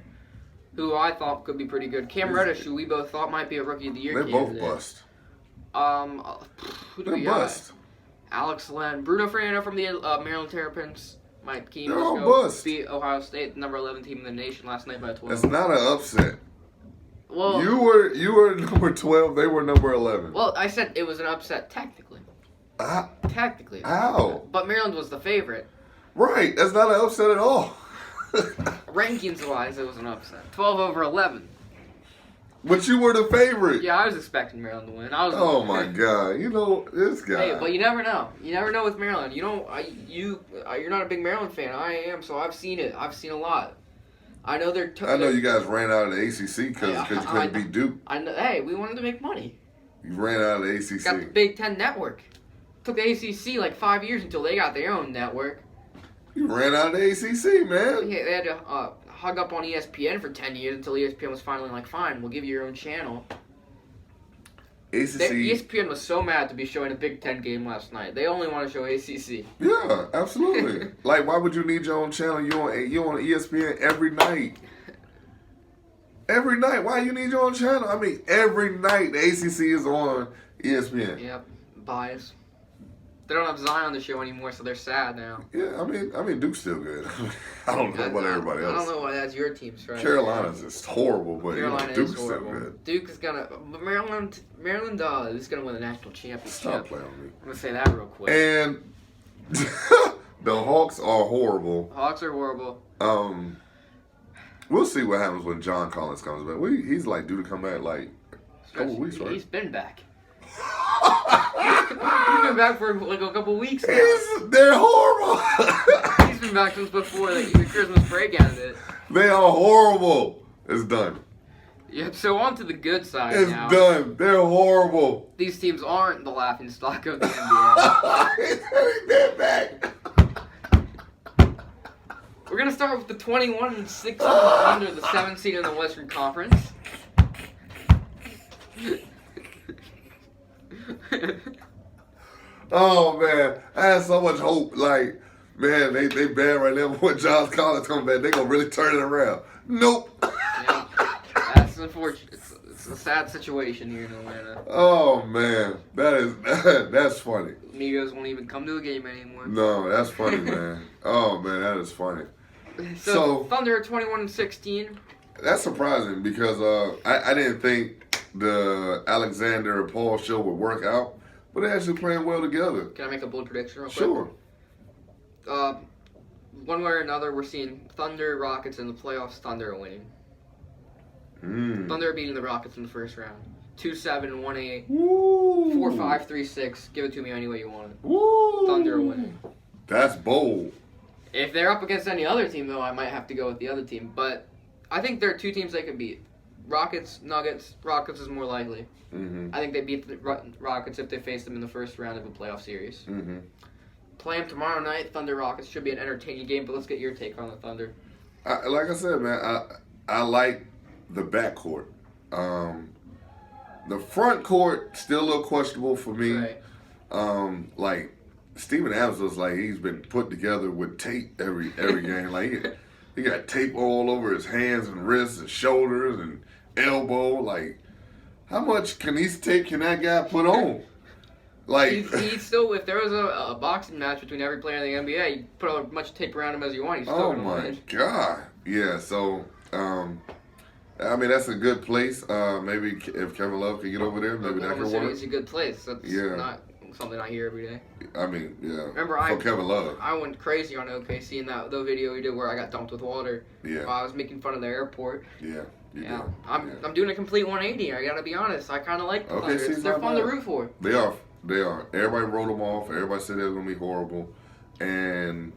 who I thought could be pretty good. Cam Reddish, who we both thought might be a Rookie of the Year candidate. They're both bust. Who do we bust. Alex Len, Bruno Fernando from the Maryland Terrapins. Mike Keen beat Ohio State, the number 11 team in the nation last night by 12. That's not an upset. Well, you were number 12. They were number 11. Well, I said it was an upset technically. Technically. How? But Maryland was the favorite. Right. That's not an upset at all. Rankings-wise, it was an upset. 12 over 11. But you were the favorite. Yeah, I was expecting Maryland to win. Oh my God! You know this guy. Hey, but you never know. You never know with Maryland. You're not a big Maryland fan. I am, so I've seen it. I've seen a lot. I know I know you guys ran out of the ACC because you couldn't beat Duke. I know. Hey, we wanted to make money. You ran out of the ACC. Got the Big Ten Network. Took the ACC like 5 years until they got their own network. You ran out of the ACC, man. Yeah, they had to hug up on ESPN for 10 years until ESPN was finally like, fine, we'll give you your own channel. ESPN was so mad to be showing a Big Ten game last night. They only want to show ACC. Yeah, absolutely. Like, why would you need your own channel? You on ESPN every night. Every night. Why you need your own channel? I mean, every night the ACC is on ESPN. Yep, bias. They don't have Zion on the show anymore, so they're sad now. Yeah, I mean, Duke's still good. I don't know about everybody else. I don't know why that's your team's right. Carolina's just horrible, but Duke's still good. Duke is gonna Maryland is gonna win the national championship. Stop playing with me. I'm gonna say that real quick. And the Hawks are horrible. Hawks are horrible. We'll see what happens when John Collins comes back. He's like due to come back like a couple weeks, right? He's been back. He's been back for like a couple weeks now. They're horrible. He's been back since before the Christmas break ended. They are horrible. It's done. Yep, so on to the good side now. It's done. They're horrible. These teams aren't the laughing stock of the NBA. They're back. We're going to start with the 21-16 under the 7th seed in the Western Conference. Oh, man. I had so much hope. Like, man, they bad right now. When John Collins comes back, they going to really turn it around. Nope. Yeah, that's unfortunate. It's a sad situation here in Atlanta. Oh, man. That's funny. Migos won't even come to a game anymore. No, that's funny, man. Oh, man, that is funny. So Thunder 21-16. That's surprising because I didn't think the Alexander and Paul show would work out, but they're actually playing well together. Can I make a bold prediction real quick? Sure. One way or another, we're seeing Thunder, Rockets in the playoffs. Thunder are winning. Thunder are beating the Rockets in the first round. 2-7, 1-8, 4-5, 3-6. Give it to me any way you want it. Woo. Thunder are winning. That's bold. If they're up against any other team, though, I might have to go with the other team. But I think there are two teams they can beat. Rockets, Nuggets. Rockets is more likely. I think they beat the Rockets if they face them in the first round of a playoff series. Play them tomorrow night. Thunder Rockets should be an entertaining game, but let's get your take on the Thunder. Like I said, man, I like the backcourt. The front court still a little questionable for me. Right. Like Steven Adams looks like he's been put together with tape every game. Like he got tape all over his hands and wrists and shoulders and elbow. Like, how much tape can that guy put on? Like he's still, if there was a boxing match between every player in the NBA, you put as much tape around him as you want. He's still gonna win. God, yeah. So, I mean, that's a good place. Maybe if Kevin Love can get over there, maybe that could work. It's a good place. That's not something I hear every day. I mean, yeah. Remember, Kevin Love. I went crazy on OKC in the video he did where I got dumped with water. Yeah. While I was making fun of the airport. Yeah. Yeah. I'm doing a complete 180. I gotta be honest. I kind of like the Thunder. They're fun to root for. They are. Everybody wrote them off. Everybody said they were gonna be horrible, and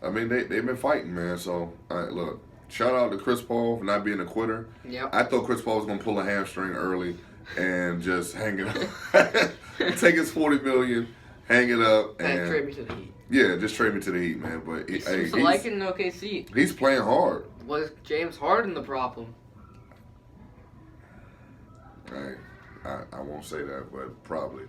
I mean they've been fighting, man. So look. Shout out to Chris Paul for not being a quitter. Yep. I thought Chris Paul was going to pull a hamstring early and just hang it up. Take his $40 million, hang it up. And trade me to the Heat. Yeah, just trade me to the Heat, man. But he's liking OKC. He's playing hard. Was James Harden the problem? I won't say that, but probably.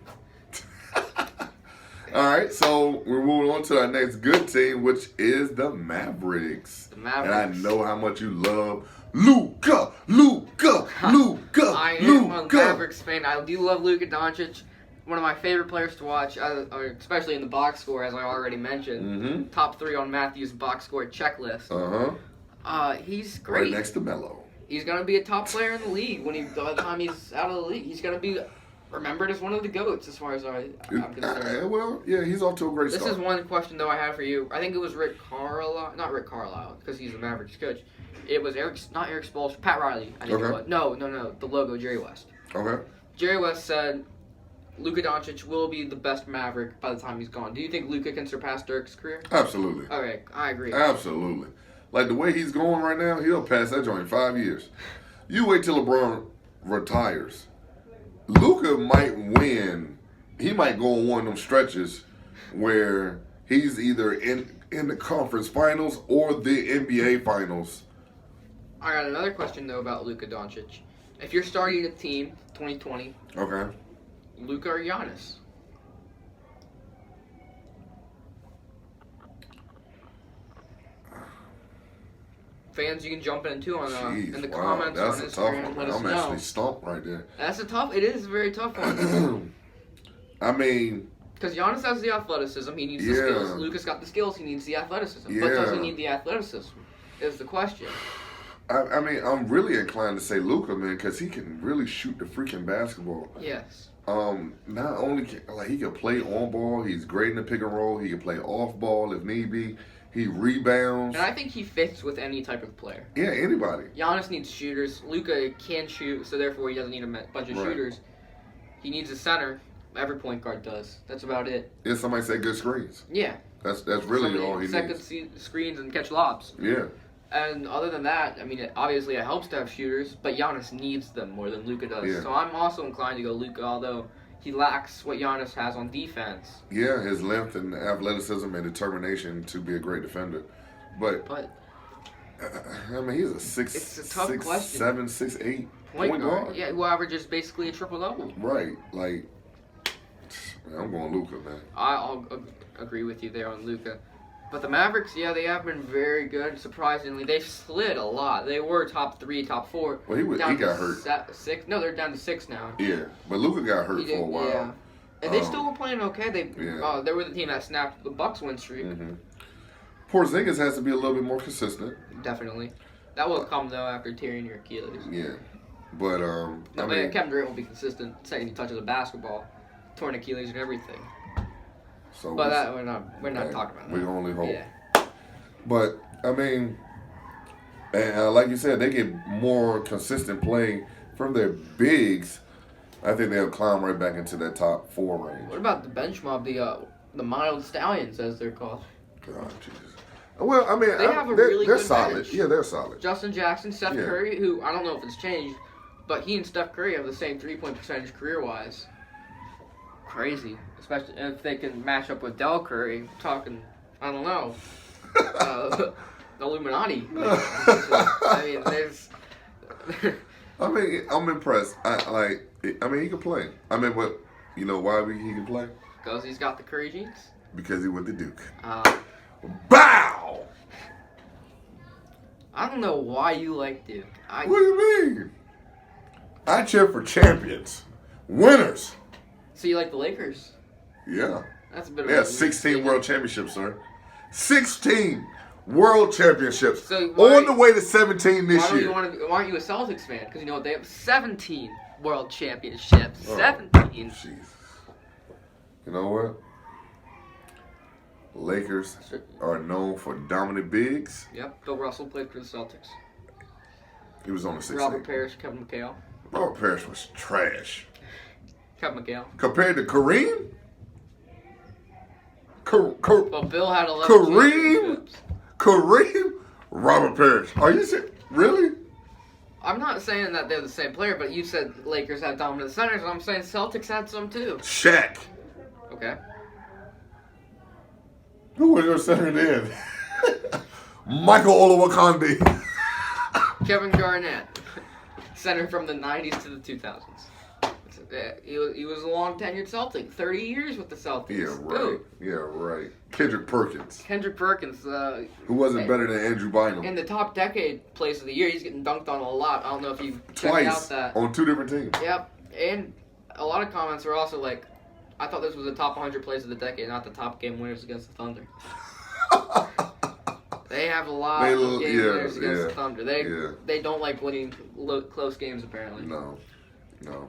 All right, so we're moving on to our next good team, which is the Mavericks. The Mavericks. And I know how much you love Luka. I am a Mavericks fan. I do love Luka Doncic. One of my favorite players to watch, especially in the box score, as I already mentioned. Top 3 on Matthews' box score checklist. He's great. Right next to Melo. He's going to be a top player in the league by the time he's out of the league. He's going to be remembered as one of the GOATs as far as I'm concerned. Well, yeah, he's off to a great start. This is one question, though, I have for you. I think it was not Rick Carlisle, because he's the Mavericks coach. It was not Eric Spoelstra, Pat Riley, I think it was. No, the logo, Jerry West. Okay. Jerry West said Luka Doncic will be the best Maverick by the time he's gone. Do you think Luka can surpass Dirk's career? Absolutely. Okay, I agree. Absolutely. Like, the way he's going right now, he'll pass that joint in 5 years. You wait till LeBron retires. Luka might win. He might go on one of them stretches where he's either in the conference finals or the NBA finals. I got another question, though, about Luka Doncic. If you're starting a team, 2020, okay, Luka or Giannis? Fans, you can jump in too on in the comments on Instagram. Let us know. I'm actually stumped right there. It is a very tough one. I mean, because Giannis has the athleticism, he needs the skills. Luka's got the skills, he needs the athleticism. Yeah. But does he need the athleticism? Is the question. I mean, I'm really inclined to say Luka, man, because he can really shoot the freaking basketball. Yes. Not only he can play on ball, he's great in the pick and roll. He can play off ball if need be. He rebounds. And I think he fits with any type of player. Yeah, anybody. Giannis needs shooters. Luka can shoot, so therefore he doesn't need a bunch of shooters. He needs a center. Every point guard does. That's about it. Yeah, somebody say good screens. Yeah. That's really all he needs. Second screens and catch lobs. Yeah. And other than that, I mean, obviously it helps to have shooters, but Giannis needs them more than Luka does. Yeah. So I'm also inclined to go Luka, although he lacks what Giannis has on defense. Yeah, his length and athleticism and determination to be a great defender. But I mean, he's a 6'7", 6'8" point guard. Yeah, who averages basically a triple-double. Right. Like, man, I'm going Luka, man. I'll agree with you there on Luka. But the Mavericks, yeah, they have been very good. Surprisingly, they've slid a lot. They were top 3, top 4. Well, he got hurt. 6. No, they're down to 6 now. Yeah, but Luka got hurt for a while. Yeah, and they still were playing okay. They were the team that snapped the Bucks win streak. Mm-hmm. Porzingis has to be a little bit more consistent. Definitely, that will come though after tearing your Achilles. Yeah, but I mean, Kevin Durant will be consistent. Second he touches a basketball, torn Achilles and everything. So, but we're not talking about that. We only hope. Yeah. But I mean, and like you said, they get more consistent play from their bigs. I think they'll climb right back into that top 4 range. What about the bench mob, the mild stallions as they're called? God, Jesus. Well, I mean, they're solid. Bench. Yeah, they're solid. Justin Jackson, Steph Curry, who I don't know if it's changed, but he and Steph Curry have the same 3-point percentage career-wise. Crazy, especially if they can match up with Del Curry. Talking, I don't know, Illuminati. I mean, there's. I mean, I'm impressed. I mean, he can play. I mean, what? You know why he can play? Because he's got the Curry genes. Because he went to Duke. Bow. I don't know why you like Duke. What do you mean? I cheer for champions, winners. So you like the Lakers? Yeah. That's a bit of a 16 world championships, sir. 16 world championships. So on the way to 17 this year. Why aren't you a Celtics fan? Because you know what? They have 17 world championships. 17. Jesus. You know what? Lakers are known for dominant bigs. Yep. Bill Russell played for the Celtics. He was on the 16. Robert Parrish, Kevin McHale. Robert Parrish was trash. Kevin McHale. Compared to Kareem? Well, Bill had 11 Kareem? Robert Parrish. Are you serious? Really? I'm not saying that they're the same player, but you said Lakers had dominant centers, and I'm saying Celtics had some too. Shaq. Okay. Who was your center then? Michael Olowokandi. Kevin Garnett. Center from the 90s to the 2000s. He was a long tenured Celtic. 30 years with the Celtics. Yeah, right. Dude. Yeah, right. Kendrick Perkins. Who wasn't better than Andrew Bynum. In the top decade place of the year, he's getting dunked on a lot. I don't know if you've checked out that. On 2 different teams. Yep. And a lot of comments were also like, I thought this was the top 100 plays of the decade, not the top game winners against the Thunder. They have a lot of game winners against the Thunder. They don't like winning close games, apparently. No.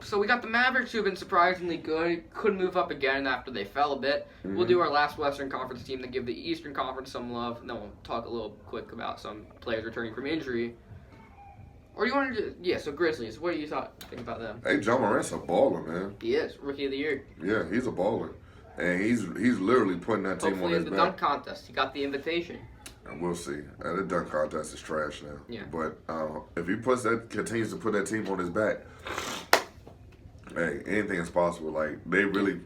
So we got the Mavericks, who have been surprisingly good. Could move up again after they fell a bit. Mm-hmm. We'll do our last Western Conference team to give the Eastern Conference some love. And then we'll talk a little quick about some players returning from injury. Or do you want to do... Yeah, so Grizzlies. What do you think about them? Hey, John Morant's a baller, man. He is. Rookie of the Year. Yeah, he's a baller. And he's literally putting that team on his back. Hopefully in the dunk contest. He got the invitation. And we'll see. The dunk contest is trash now. Yeah. But if he continues to put that team on his back... Hey, anything is possible. Like, they really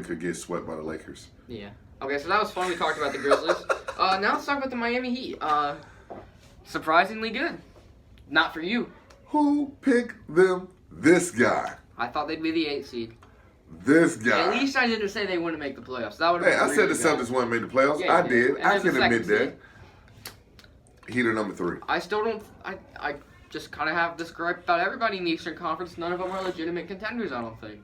could get swept by the Lakers. Yeah. Okay, so that was fun. We talked about the Grizzlies. Now let's talk about the Miami Heat. Surprisingly good. Not for you. Who picked them? This guy. I thought they'd be the 8 seed. This guy. At least I didn't say they wouldn't make the playoffs. That would have I said the Celtics wouldn't make the playoffs. Yeah, I did. I can admit seed. that. Heater number 3. I still don't. I just kind of have this gripe about everybody in the Eastern Conference. None of them are legitimate contenders, I don't think.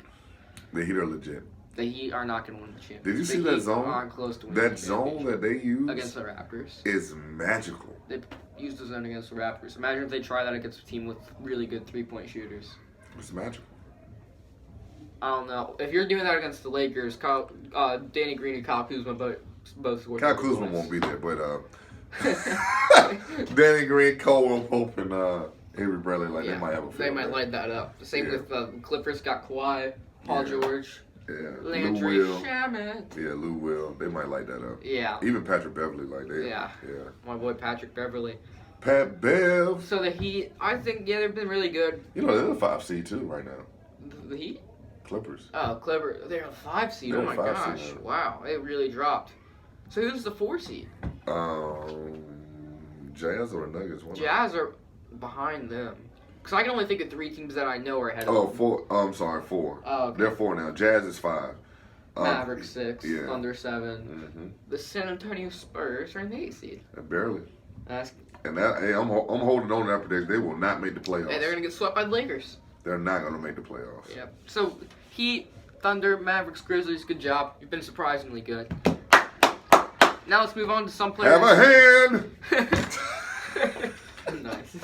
The Heat are legit. The Heat are not going to win the championship. Did you see that zone? Aren't close to winning that the zone that they use against the Raptors is magical. They used the zone against the Raptors. Imagine if they try that against a team with really good 3-point shooters. It's magical. I don't know. If you're doing that against the Lakers, Danny Green and Kyle Kuzma both scored. Kyle Kuzma won't be there, but Danny Green, Cole Pope, and Avery Bradley, they might have a field. They might light that up. The same with Clippers got Kawhi, Paul George, Landry Shamet. Yeah, Lou Will. They might light that up. Yeah. Even Patrick Beverly, Yeah. My boy Patrick Beverly. Pat Bev. So the Heat, I think, they've been really good. You know, they're the 5 seed too right now. The Heat? Clippers. Oh, Clippers. They're a 5 seed. Oh my gosh. Seed. Wow. It really dropped. So who's the 4 seed? Jazz or Nuggets? Jazz are behind them. Because I can only think of 3 teams that I know are ahead of them. 4. I'm sorry, 4. Oh, okay. They're 4 now. Jazz is 5. Mavericks 6. Thunder 7. Mm-hmm. The San Antonio Spurs are in the 8 seed. Barely. That's... And that, hey, I'm holding on to that prediction. They will not make the playoffs. Hey, they're going to get swept by the Lakers. They're not going to make the playoffs. Yep. So, Heat, Thunder, Mavericks, Grizzlies, good job. You've been surprisingly good. Now let's move on to some players. Have a hand! Nice.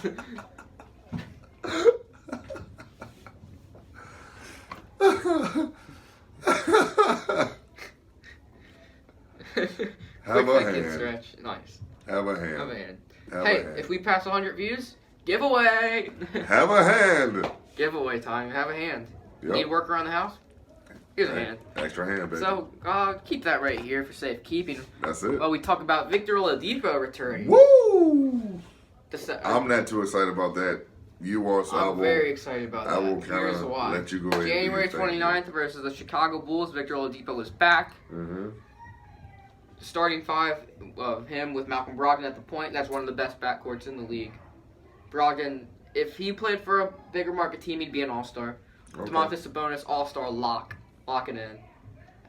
Have a hand. Stretch. Nice. Have a hand. Have a hand. Have hey, a hand. If we pass 100 views, giveaway. Have a hand. Giveaway time. Have a hand. Yep. Need work around the house? Here's a hand. Extra hand, baby. So, keep that right here for safekeeping. That's it. While we talk about Victor Oladipo returning. Woo! I'm not too excited about that. You are, so I'm very excited about that. I will kind of let you go ahead. January 29th versus the Chicago Bulls. Victor Oladipo is back. Mm-hmm. Starting 5 of him with Malcolm Brogdon at the point. That's one of the best backcourts in the league. Brogdon, if he played for a bigger market team, he'd be an all-star. Okay. Domantas Sabonis, all-star lock it in.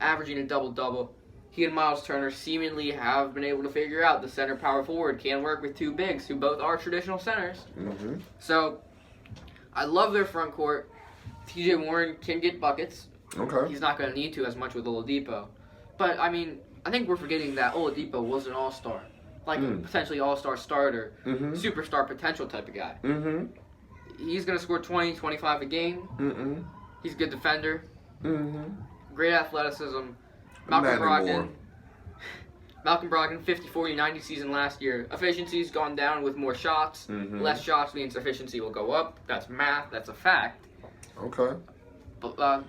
Averaging a double-double. He and Miles Turner seemingly have been able to figure out the center power forward can work with 2 bigs who both are traditional centers. Mm-hmm. So, I love their front court. TJ Warren can get buckets. Okay. He's not going to need to as much with Oladipo. But, I mean, I think we're forgetting that Oladipo was an all-star. Like, potentially all-star starter. Mm-hmm. Superstar potential type of guy. Mm-hmm. He's going to score 20, 25 a game. Mm-hmm. He's a good defender. Mm-hmm. Great athleticism. Malcolm Brogdon, 50, 40, 90 season last year. Efficiency's gone down with more shots. Mm-hmm. Less shots means efficiency will go up. That's math. That's a fact. Okay. But the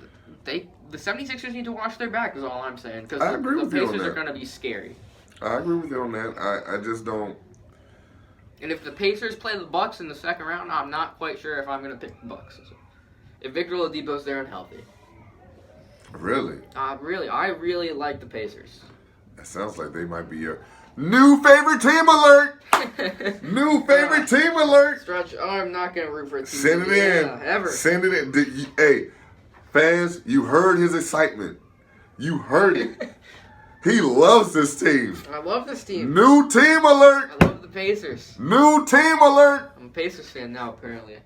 76ers need to watch their back is all I'm saying. Because I agree with you on Pacers that. are going to be scary. I agree with you on that. I just don't. And if the Pacers play the Bucks in the second round, I'm not quite sure if I'm going to pick the Bucks. If Victor Oladipo's there and healthy. Really? I really like the Pacers. That sounds like they might be your new favorite team alert. New favorite team alert. Stretch. I'm not gonna root for a team. Send it in. Ever. Send it in. Hey, fans, you heard his excitement. You heard it. He loves this team. I love this team. New team alert. I love the Pacers. New team alert. I'm a Pacers fan now, apparently.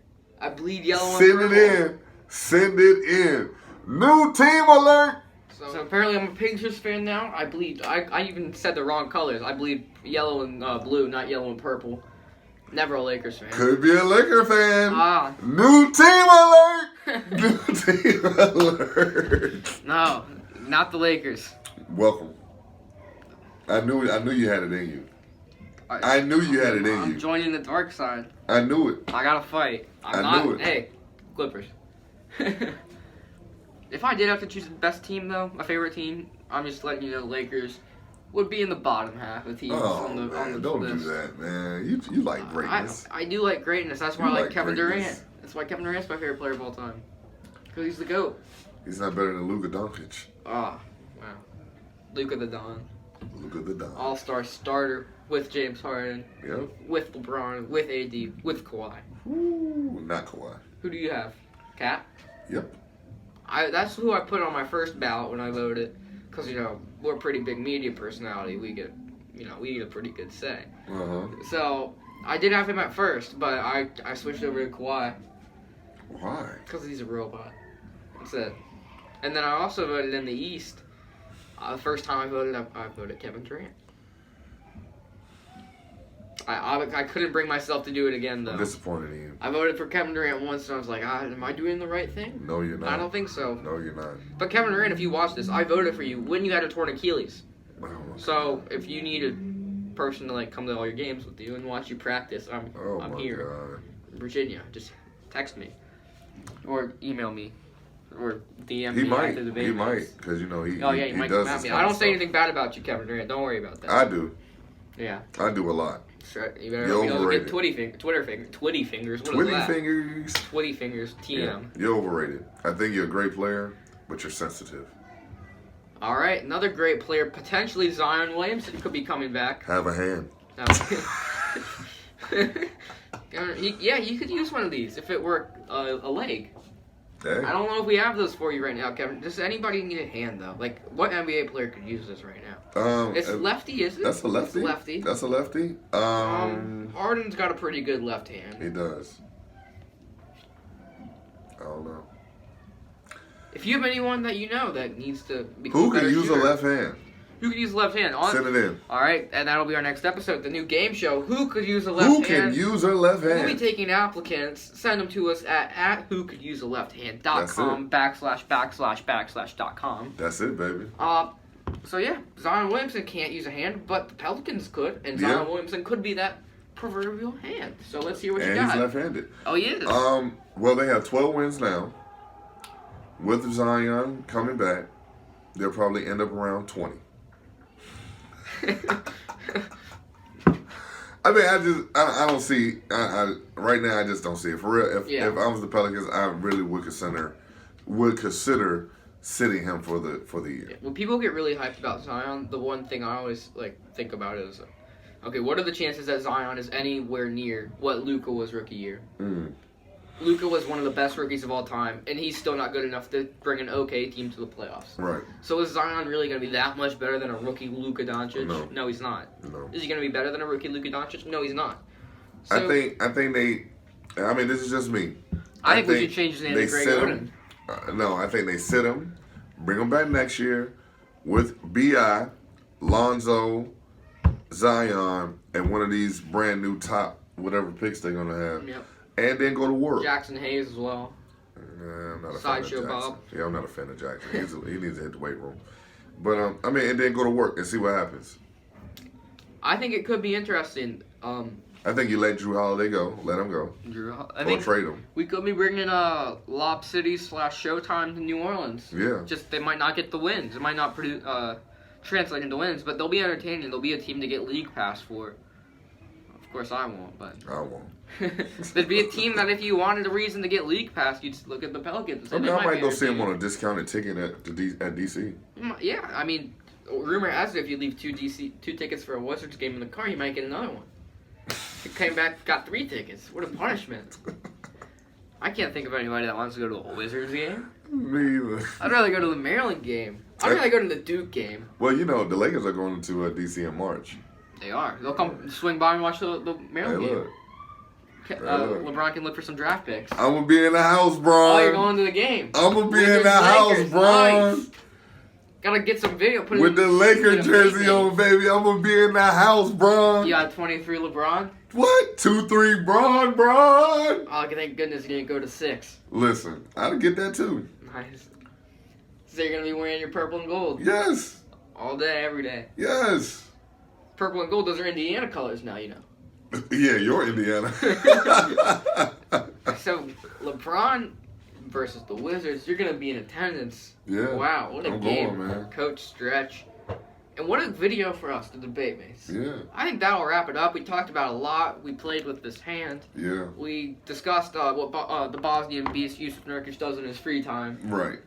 I bleed yellow and purple. Send it in. Send it in. New team alert! So apparently I'm a Pacers fan now. I bleed. I even said the wrong colors. I bleed yellow and blue, not yellow and purple. Never a Lakers fan. Could be a Laker fan. New team alert! New team alert! No, not the Lakers. Welcome. I knew you had it in you. I knew you had it in you. I'm joining the dark side. I knew it. I gotta fight. I knew it. Hey, Clippers. If I did have to choose the best team, though, my favorite team, I'm just letting you know the Lakers would be in the bottom half of teams on the don't list. do that, man. You like greatness. I do like greatness. That's why I like Kevin Durant. That's why Kevin Durant's my favorite player of all time. Because he's the GOAT. He's not better than Luka Doncic. Wow. Luka the Don. Luka the Don. All-star starter with James Harden. Yep. With LeBron. With AD. With Kawhi. Ooh, not Kawhi. Who do you have? Cat? Yep. That's who I put on my first ballot when I voted, because we're a pretty big media personality. We get a pretty good say. So I did have him at first, but I switched over to Kawhi. Why? Because he's a robot. That's it. And then I also voted in the East. The first time I voted Kevin Durant. I couldn't bring myself to do it again, though. I'm disappointed in you. I voted for Kevin Durant once, and I was like, am I doing the right thing? No, you're not. I don't think so. No, you're not. But Kevin Durant, if you watch this, I voted for you when you had a torn Achilles. Oh, so if you need a person to come to all your games with you and watch you practice, I'm here. God. Virginia, just text me or email me or DM me after the He might, because he. Oh yeah, he might does come at me. I don't say anything bad about you, Kevin Durant. Don't worry about that. I do. Yeah. I do a lot. Sure. You better get Twitty fingers. What is that? Twitty fingers. Twitty fingers. TM. Yeah, you're overrated. I think you're a great player, but you're sensitive. All right, another great player, potentially Zion Williamson, could be coming back. Have a hand. Yeah, you could use one of these if it were a leg. Hey. I don't know if we have those for you right now, Kevin. Does anybody need a hand, though? What NBA player could use this right now? It's lefty, isn't it? That's a lefty. It's lefty. That's a lefty. Harden's got a pretty good left hand. He does. I don't know. If you have anyone that you know that needs to become who could use a left hand? Who could use a left hand? Send it in. All right, and that'll be our next episode, the new game show. Who could use a left hand? Who can use a left hand? We'll be taking applicants. Send them to us at whocoulduselefthand.com///.com. That's it, baby. So yeah, Zion Williamson can't use a hand, but the Pelicans could, and Zion Williamson could be that proverbial hand. So let's hear what you got. And he's left-handed. Oh, he is. Well, they have 12 wins now. With Zion coming back, they'll probably end up around 20. I mean, I don't see. Right now, I just don't see it for real. If I was the Pelicans, I really would consider sitting him for the year. Yeah. When people get really hyped about Zion, the one thing I always think about is, okay, what are the chances that Zion is anywhere near what Luka was rookie year? Luka was one of the best rookies of all time, and he's still not good enough to bring an okay team to the playoffs. Right. So is Zion really going to be that much better than a rookie Luka Doncic? No, he's not. No. Is he going to be better than a rookie Luka Doncic? No, he's not. So, I think they. I mean, this is just me. I think we should change his name to Greg Oden. No, I think they sit him, bring him back next year with B.I., Lonzo, Zion, and one of these brand new top whatever picks they're going to have. Yep. And then go to work. Jackson Hayes as well. I'm not a Sideshow fan of Jackson. Bob. Yeah, I'm not a fan of Jackson. He needs to hit the weight room. But, I mean, and then go to work and see what happens. I think it could be interesting. I think you let Drew Holiday go. Let him go. Or trade him. We could be bringing Lob City / Showtime to New Orleans. Yeah. Just they might not get the wins. It might not translate into wins, but they'll be entertaining. They'll be a team to get league pass for. Of course, I won't, but I won't. There'd be a team that if you wanted a reason to get league pass, you'd just look at the Pelicans. I might go see him on a discounted ticket at DC. Yeah, I mean, rumor has it if you leave two tickets for a Wizards game in the car, you might get another one. He came back, got 3 tickets. What a punishment! I can't think of anybody that wants to go to a Wizards game. Me either. I'd rather go to the Maryland game. I'd rather go to the Duke game. Well, the Lakers are going to DC in March. They are. They'll come swing by and watch the Maryland game. LeBron can look for some draft picks. I'm going to be in the house, bro. Oh, you're going to the game. I'm going to be in the house, bro. Nice. Gotta get some video. With the Lakers jersey on, baby. I'm going to be in the house, bro. You got 23 LeBron? What? 2-3 Bron. Oh, thank goodness you didn't go to 6. Listen, I'd get that too. Nice. So you're going to be wearing your purple and gold? Yes. All day, every day? Yes. Purple and gold, those are Indiana colors now, you know. Yeah, you're Indiana. So, LeBron versus the Wizards, you're going to be in attendance. Yeah. Wow, what a game. Going, man. Coach Stretch. And what a video for us to debate, Mace. Yeah. I think that'll wrap it up. We talked about a lot. We played with this hand. Yeah. We discussed what the Bosnian beast Yusuf Nurkic does in his free time. Right.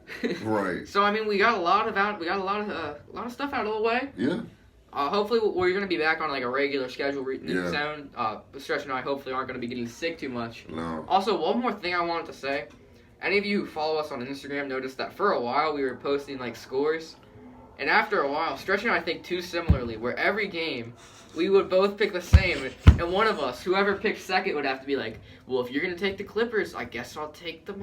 Right. So I mean, we got a lot of stuff out of the way. Yeah. Hopefully, we're going to be back on like a regular schedule soon. Stretch and I hopefully aren't going to be getting sick too much. No. Also, one more thing I wanted to say. any of you who follow us on Instagram noticed that for a while we were posting like scores, and after a while, Stretch and I think too similarly, where every game we would both pick the same, and one of us, whoever picked second, would have to be like, well, if you're gonna take the Clippers, I guess I'll take the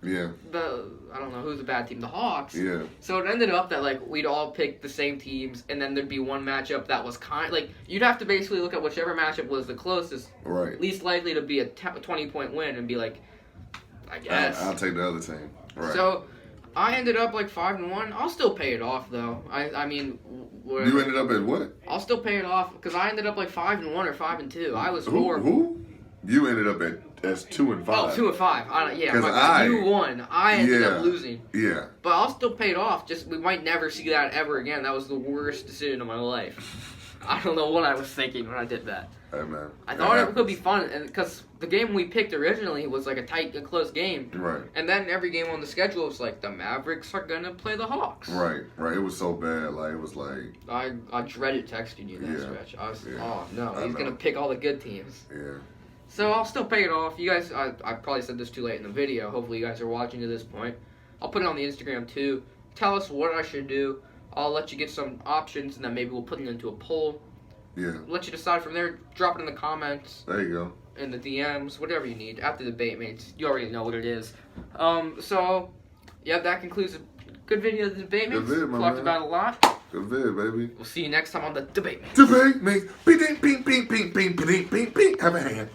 I don't know who's the bad team, the Hawks. Yeah. So it ended up that like we'd all pick the same teams, and then there'd be one matchup that was like you'd have to basically look at whichever matchup was the closest, right, least likely to be a 20-point win, and be like, I guess I'll take the other team. Right. So I ended up like 5-1. I'll still pay it off though. I mean, you ended up at what? I'll still pay it off because I ended up like 5-1 or 5-2. I was horrible. Who? You ended up as 2-5. Oh, 2-5. You won. I ended up losing. Yeah. But I'll still pay it off. Just we might never see that ever again. That was the worst decision of my life. I don't know what I was thinking when I did that. Hey man. I thought it could be fun, and because the game we picked originally was like a close game. Right. And then every game on the schedule was like the Mavericks are gonna play the Hawks. Right. It was so bad. Like it was like. I dreaded texting you that stretch. I was oh no, he's gonna pick all the good teams. Yeah. So I'll still pay it off. You guys, I probably said this too late in the video. Hopefully you guys are watching to this point. I'll put it on the Instagram too. Tell us what I should do. I'll let you get some options, and then maybe we'll put it into a poll. Yeah. Let you decide from there. Drop it in the comments. There you go. In the DMs, whatever you need. At the debate mates, you already know what it is. So yeah, that concludes a good video of the debate mates. Good vid, my Talked man. about a lot. Good vid, baby. We'll see you next time on the debate mates. Debate mates. Ping, ping, ping, ping, ping, ping, ping, ping. Have a hand.